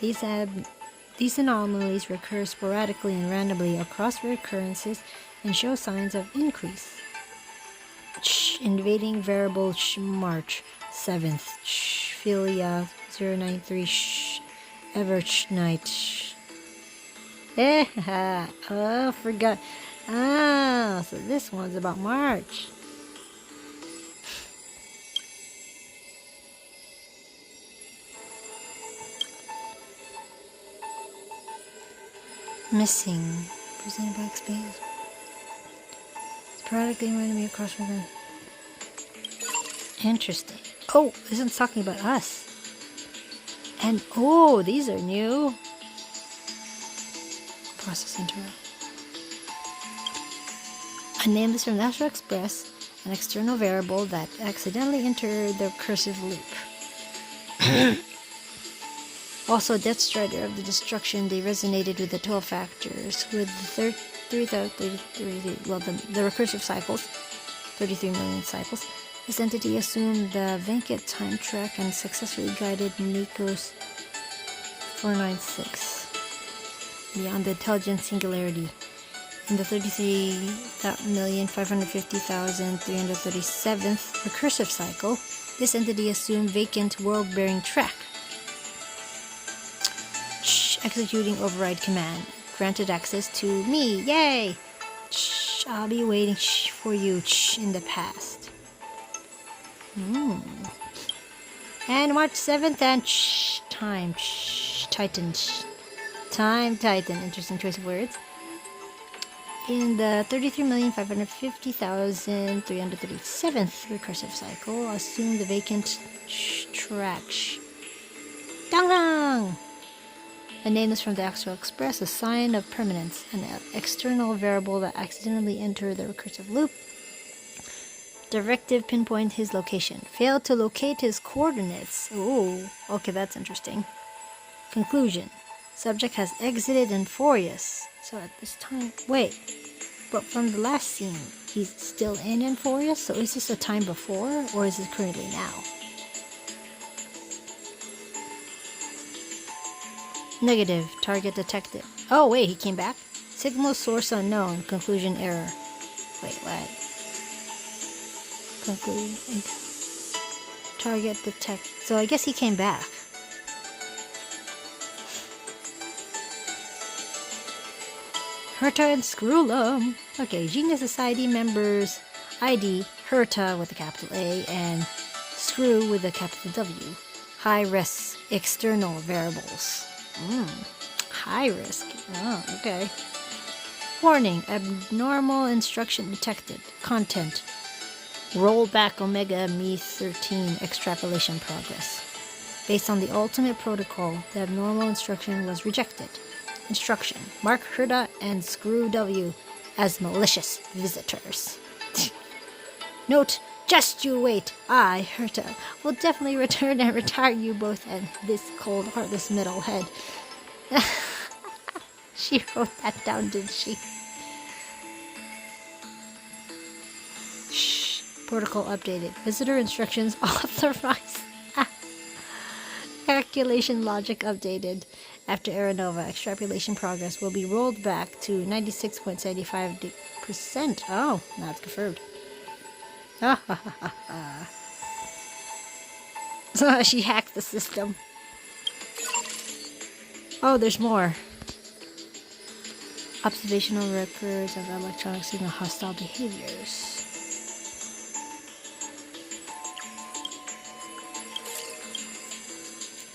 These anomalies recur sporadically and randomly across recurrences and show signs of increase. Invading variable March 7th. Philia 093 Evernight. Oh, forgot. Ah, so this one's about March. Missing. Presented by space. Sporadically randomly across river. Interesting. Oh, this one's talking about us. And oh, these are new. Process interrupt. A name is from Astral Express, an external variable that accidentally entered the recursive loop. Also, Death Strider of the Destruction, they resonated with the 12 factors, with the the recursive cycles, 33 million cycles. This entity assumed the Venkat time track and successfully guided Nikos 496 beyond the intelligent singularity. In the 33,550,337th recursive cycle, this entity assumed vacant world-bearing track. Executing override command. Granted access to me. Yay! I'll be waiting for you in the past. And March 7th and time. Titan. Time Titan. Interesting choice of words. In the 33,550,337th recursive cycle, assume the vacant track. Dang! A name is from the Astral Express, a sign of permanence, an external variable that accidentally entered the recursive loop. Directive pinpoint his location. Failed to locate his coordinates. Oh, okay, that's interesting. Conclusion. Subject has exited Enforius. So at this time, wait, but from the last scene, he's still in Enforius? So is this a time before, or is it currently now? Negative. Target detected. Oh, wait, he came back? Signal source unknown. Conclusion error. Wait, what? Conclusion. Target detect. So I guess he came back. Herta and Screwlum. Okay, Genius Society members ID Herta with a capital A and Screw with a capital W. High risk external variables. High risk. Oh, okay. Warning, abnormal instruction detected. Content. Rollback Omega Me 13 extrapolation progress. Based on the ultimate protocol, the abnormal instruction was rejected. Instruction. Mark Herta and Screw W as malicious visitors. Note, just you wait. I, Herta, will definitely return and retire you both and this cold, heartless metalhead. She wrote that down, didn't she? Shh. Protocol updated. Visitor instructions authorized. Calculation logic updated. After Aeronova, extrapolation progress will be rolled back to 96.75%. Oh, now it's confirmed. So she hacked the system. Oh, there's more. Observational records of electronic signal hostile behaviors.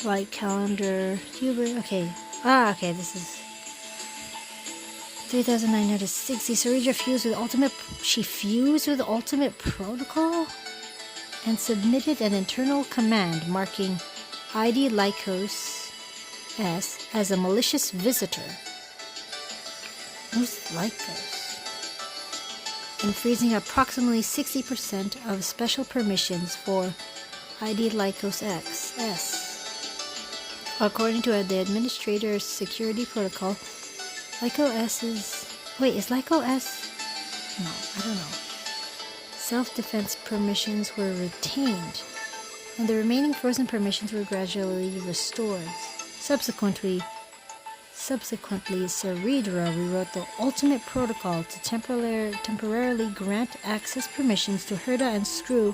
Light calendar. Okay. Okay, this is 3,960. So Sarija fused with ultimate. She fused with ultimate protocol and submitted an internal command marking ID Lycos S as a malicious visitor. Who's Lycos? And freezing approximately 60% of special permissions for ID Lycos X S. According to the administrator's security protocol, Lyco S is... Wait, is Lyco S... No, I don't know. Self-defense permissions were retained, and the remaining frozen permissions were gradually restored. Subsequently, Ceredra rewrote the Ultimate Protocol to temporarily grant access permissions to Herda and Screw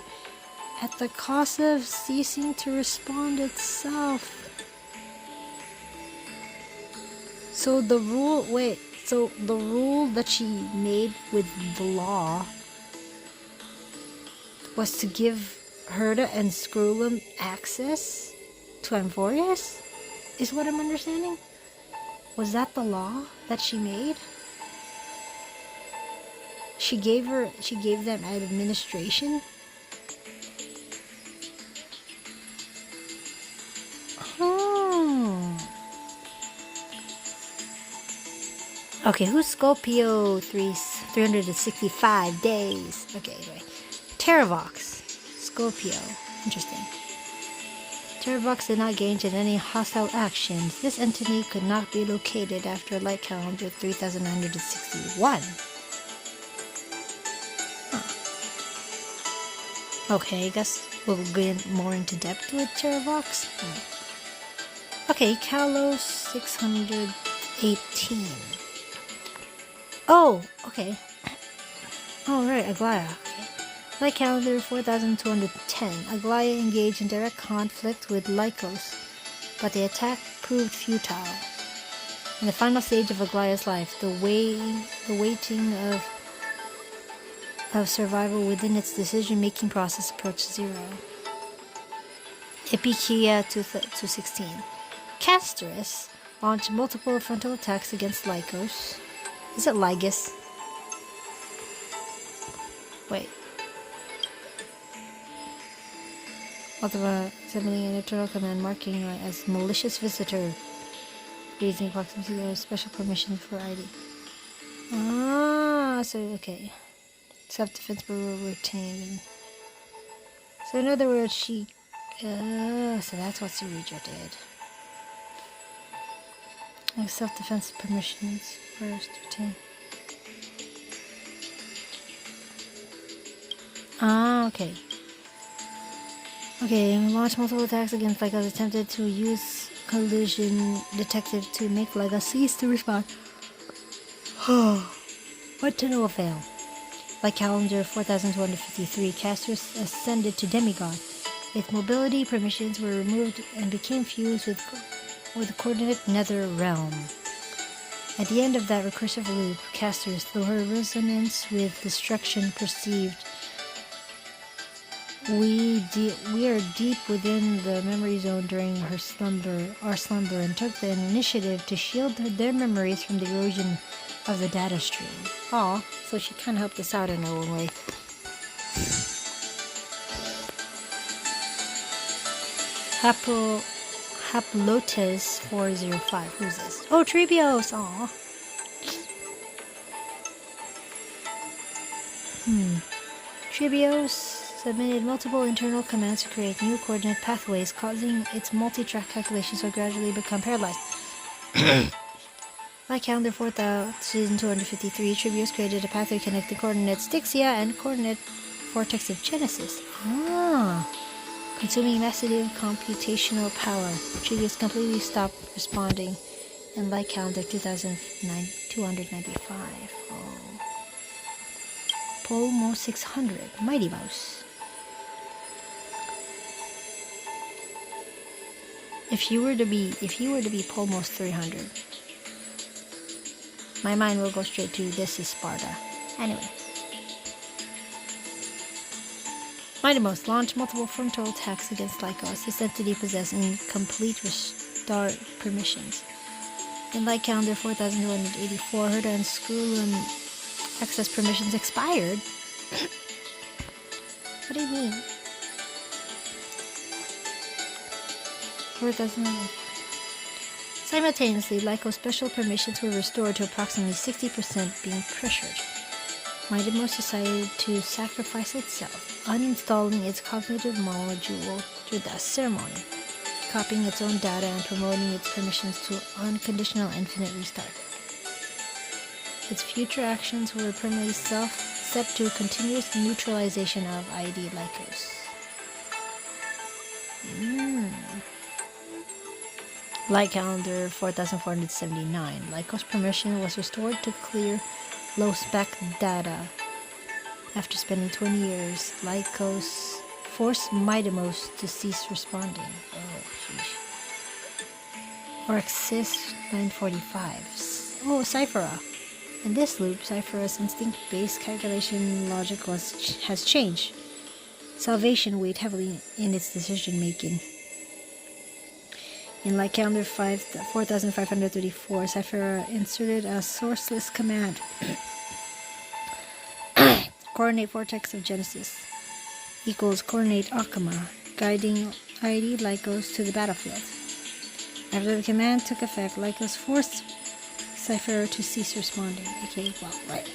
at the cost of ceasing to respond itself. So the rule that she made with the law was to give Herda and Screwlum access to Amphorius? Is what I'm understanding? Was that the law that she made? She gave them administration? Okay, who's Scorpio? 365 days. Okay, anyway. Terravox. Scorpio. Interesting. Terravox did not engage in any hostile actions. This entity could not be located after light calendar 3961. Huh. Okay, I guess we'll get more into depth with Terravox. Okay, Kalos 618. Oh, okay. Oh, right, Aglaya. Okay. Light calendar 4210. Aglaya engaged in direct conflict with Lycos, but the attack proved futile. In the final stage of Aglaya's life, the weighting of survival within its decision-making process approached zero. Ipikia 216. Casterus launched multiple frontal attacks against Lycos. Is it Lygus? Wait. Multiple assembling an internal command marking as malicious visitor. Using proximity of special permission for ID. Ah, so okay. Self-defense will retain. So in other words, she. So that's what Ceredra did. Self-defense permissions first retain. Ah, okay. Okay, launch multiple attacks against Lycos, attempted to use collision detective to make Lycos cease to respond. But to no avail. Like calendar 4253, Casterus ascended to demigod. Its mobility permissions were removed and became fused with the coordinate nether realm. At the end of that recursive loop, Casterus, through her resonance with destruction perceived, we are deep within the memory zone during our slumber, and took the initiative to shield their memories from the erosion of the data stream. Aw, so she kind of helped us out in her own way. Haplotes 405. Who's this? Oh, Trebios! Aw. Trebios submitted multiple internal commands to create new coordinate pathways, causing its multi-track calculations to gradually become paralyzed. Like calendar 4253, Trebios created a pathway connecting coordinate Styxia and coordinate vortex of Genesis. Consuming massive computational power, Trebios completely stopped responding in light calendar 295. Polmos 600, Mighty Mouse. If he were to be Polmos 300, my mind will go straight to this is Sparta. Anyway. Mighty Mouse launched multiple frontal attacks against Lycos. This entity possessed incomplete restart permissions. In light calendar 4284, Herda and Screwlum access permissions expired. What do you mean? 4,000. Simultaneously, Lycos special permissions were restored to approximately 60% being pressured. Mighty Mouse decided to sacrifice itself, uninstalling its cognitive module through the ceremony, copying its own data and promoting its permissions to unconditional infinite restart. Its future actions were permanently set to continuous neutralization of ID Lycos. Light calendar 4479. Lycos permission was restored to clear low-spec data. After spending 20 years, Lycos forced Midamos to cease responding. Oh, sheesh. Orexis 945. Oh, Cyphera. In this loop, Cyphera's instinct-based calculation logic has changed. Salvation weighed heavily in its decision-making. In Light Calendar 4534, Cyphera inserted a sourceless command. Coordinate vortex of Genesis equals coordinate Akama, guiding ID Lycos to the battlefield. After the command took effect, Lycos forced Cyphera to cease responding. Okay, well, right.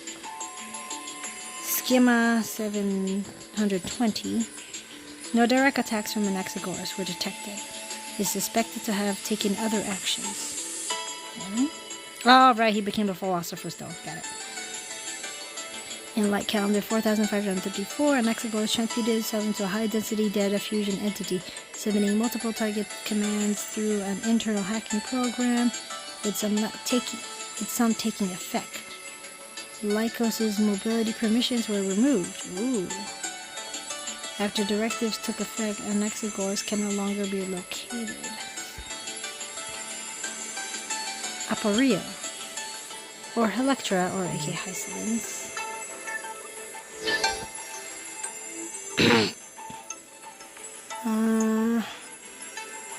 Schema 720. No direct attacks from Anaxagoras were detected. It is suspected to have taken other actions. Oh, right, he became a philosopher's stone. Got it. In Light Calendar 4534, Anaxagoras transmuted itself into a high-density data fusion entity, submitting multiple target commands through an internal hacking program, with some taking effect. Lycos' mobility permissions were removed. Ooh. After directives took effect, Anaxagoras can no longer be located. Aporia, or Electra, or aka Hysolins.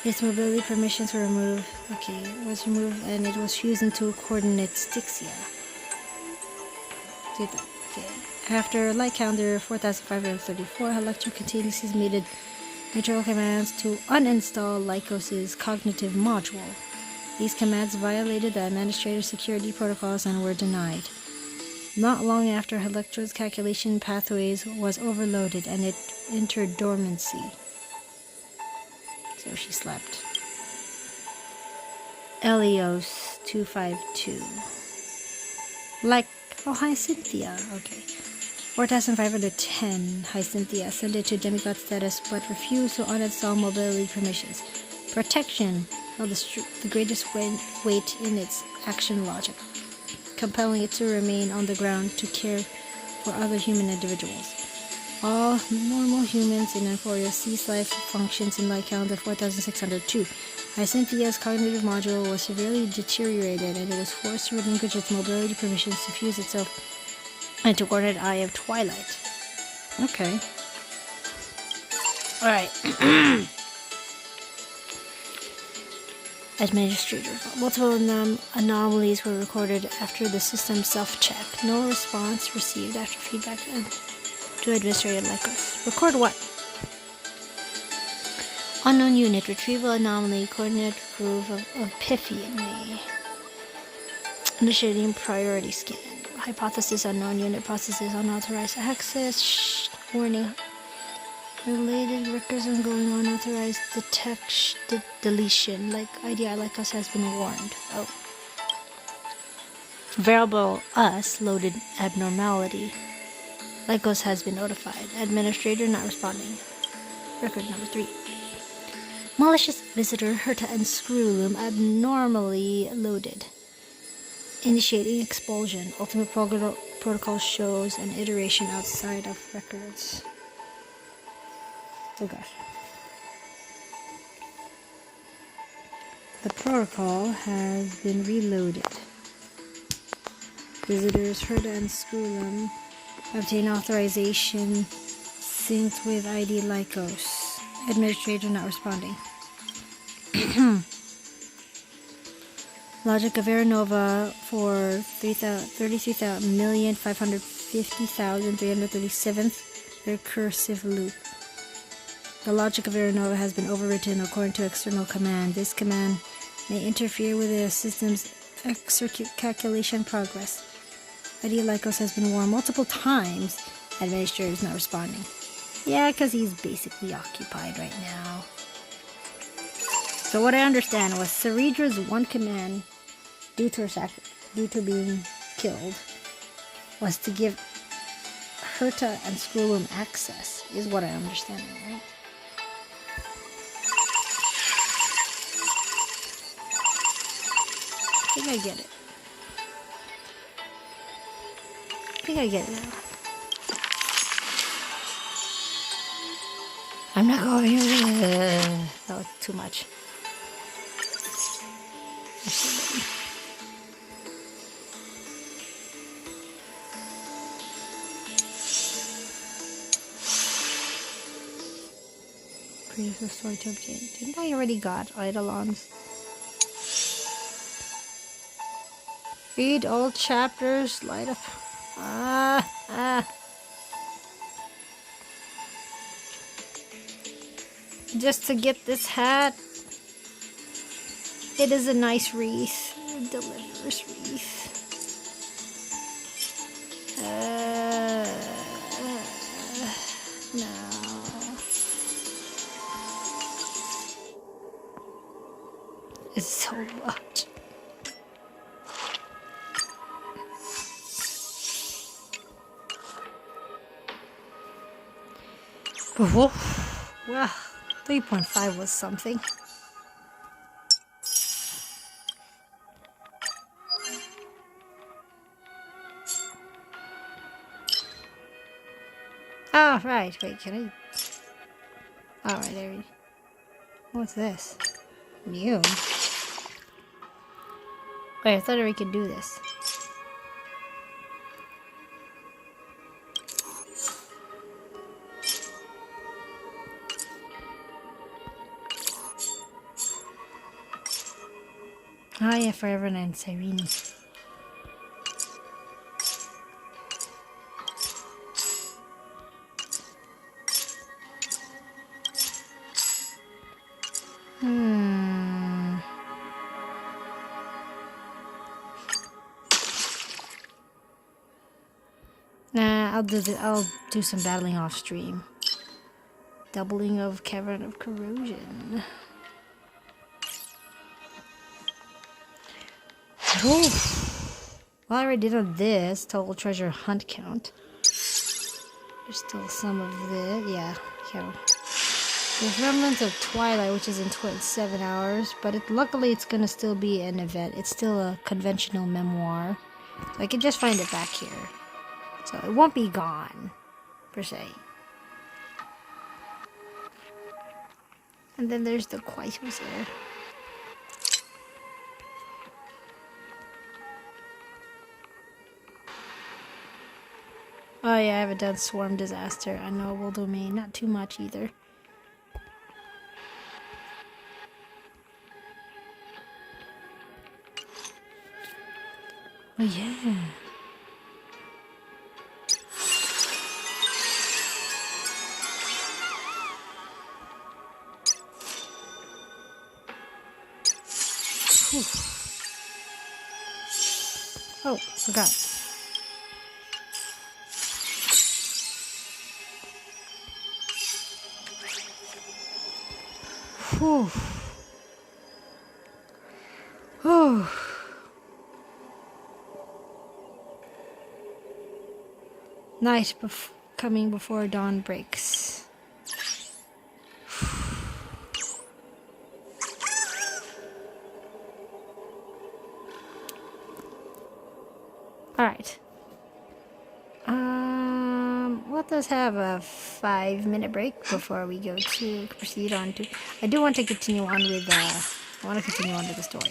Its mobility permissions were removed. Okay, it was removed and it was fused into coordinate Styxia. Okay. After Light Calendar 4534, Electro continuously submitted internal commands to uninstall Lycos' cognitive module. These commands violated the administrator's security protocols and were denied. Not long after, Electro's calculation pathways was overloaded and it entered dormancy. So she slept. Elios 252. Hyacinthia. Okay. 4510. Hyacinthia ascended to demigod status but refused to uninstall mobility permissions. Protection held the greatest weight in its action logic, compelling it to remain on the ground to care for other human individuals. All normal humans in Euphoria cease life functions in Light Calendar 4602. Hyacinthia's cognitive module was severely deteriorated and it was forced to relinquish its mobility permissions to fuse itself into Coordinate Eye of Twilight. Okay. Alright. Administrator. Multiple anomalies were recorded after the system self-check. No response received after feedback to Administrator Lycos. Record what? Unknown unit. Retrieval anomaly. Coordinate groove of Epiphany. Initiating priority scan. Hypothesis unknown unit. Processes unauthorized access. Warning. Related recursion going on. Unauthorized deletion. Like IDI Lycos has been warned. Oh. Variable us loaded abnormality. Lycos has been notified. Administrator not responding. Record number 3. Malicious visitor Herta and Screwloom abnormally loaded. Initiating expulsion. Ultimate protocol shows an iteration outside of records. Oh gosh. The protocol has been reloaded. Visitors Herta and Screwloom obtain authorization synced with ID Lycos. Administrator not responding. Logic of Aeronova for 33,550,337th recursive loop. The logic of Aeronova has been overwritten according to external command. This command may interfere with the system's circuit calculation progress. ID Lycos has been warned multiple times. Administrator is not responding. Yeah, because he's basically occupied right now. So what I understand was Ceredra's one command, due to being killed, was to give Herta and Screwloom access, is what I understand, right? think I get it. I think I get it now. I'm not going. That was too much. Previous the story to obtain. Didn't I already got Eidolons? Read all chapters. Light up. Just to get this hat. It is a nice wreath. It delivers wreath. No. It's so much. Well, 3.5 was something. Oh, right. Wait, can I? Alright, there we... What's this? New? Wait, I thought we could do this. Oh yeah, Forever and Cyrene. Nah, I'll do some battling off stream. Doubling of Cavern of Corrosion. Oof. Well, I already did on this total treasure hunt count. There's still some of this. Yeah. There's Remnants of Twilight, which is in 7 hours, but luckily it's gonna still be an event. It's still a conventional memoir. So I can just find it back here. So it won't be gone, per se. And then there's the Quaitos there. Oh yeah, I haven't done Swarm Disaster. I know Noble Domain, not too much either. Oh yeah. Whew. Oh, forgot. Whew. Whew. Night coming before dawn breaks. Alright. Let us have a 5-minute break before we go to proceed on to... I do want to continue on with, I want to continue on with the story.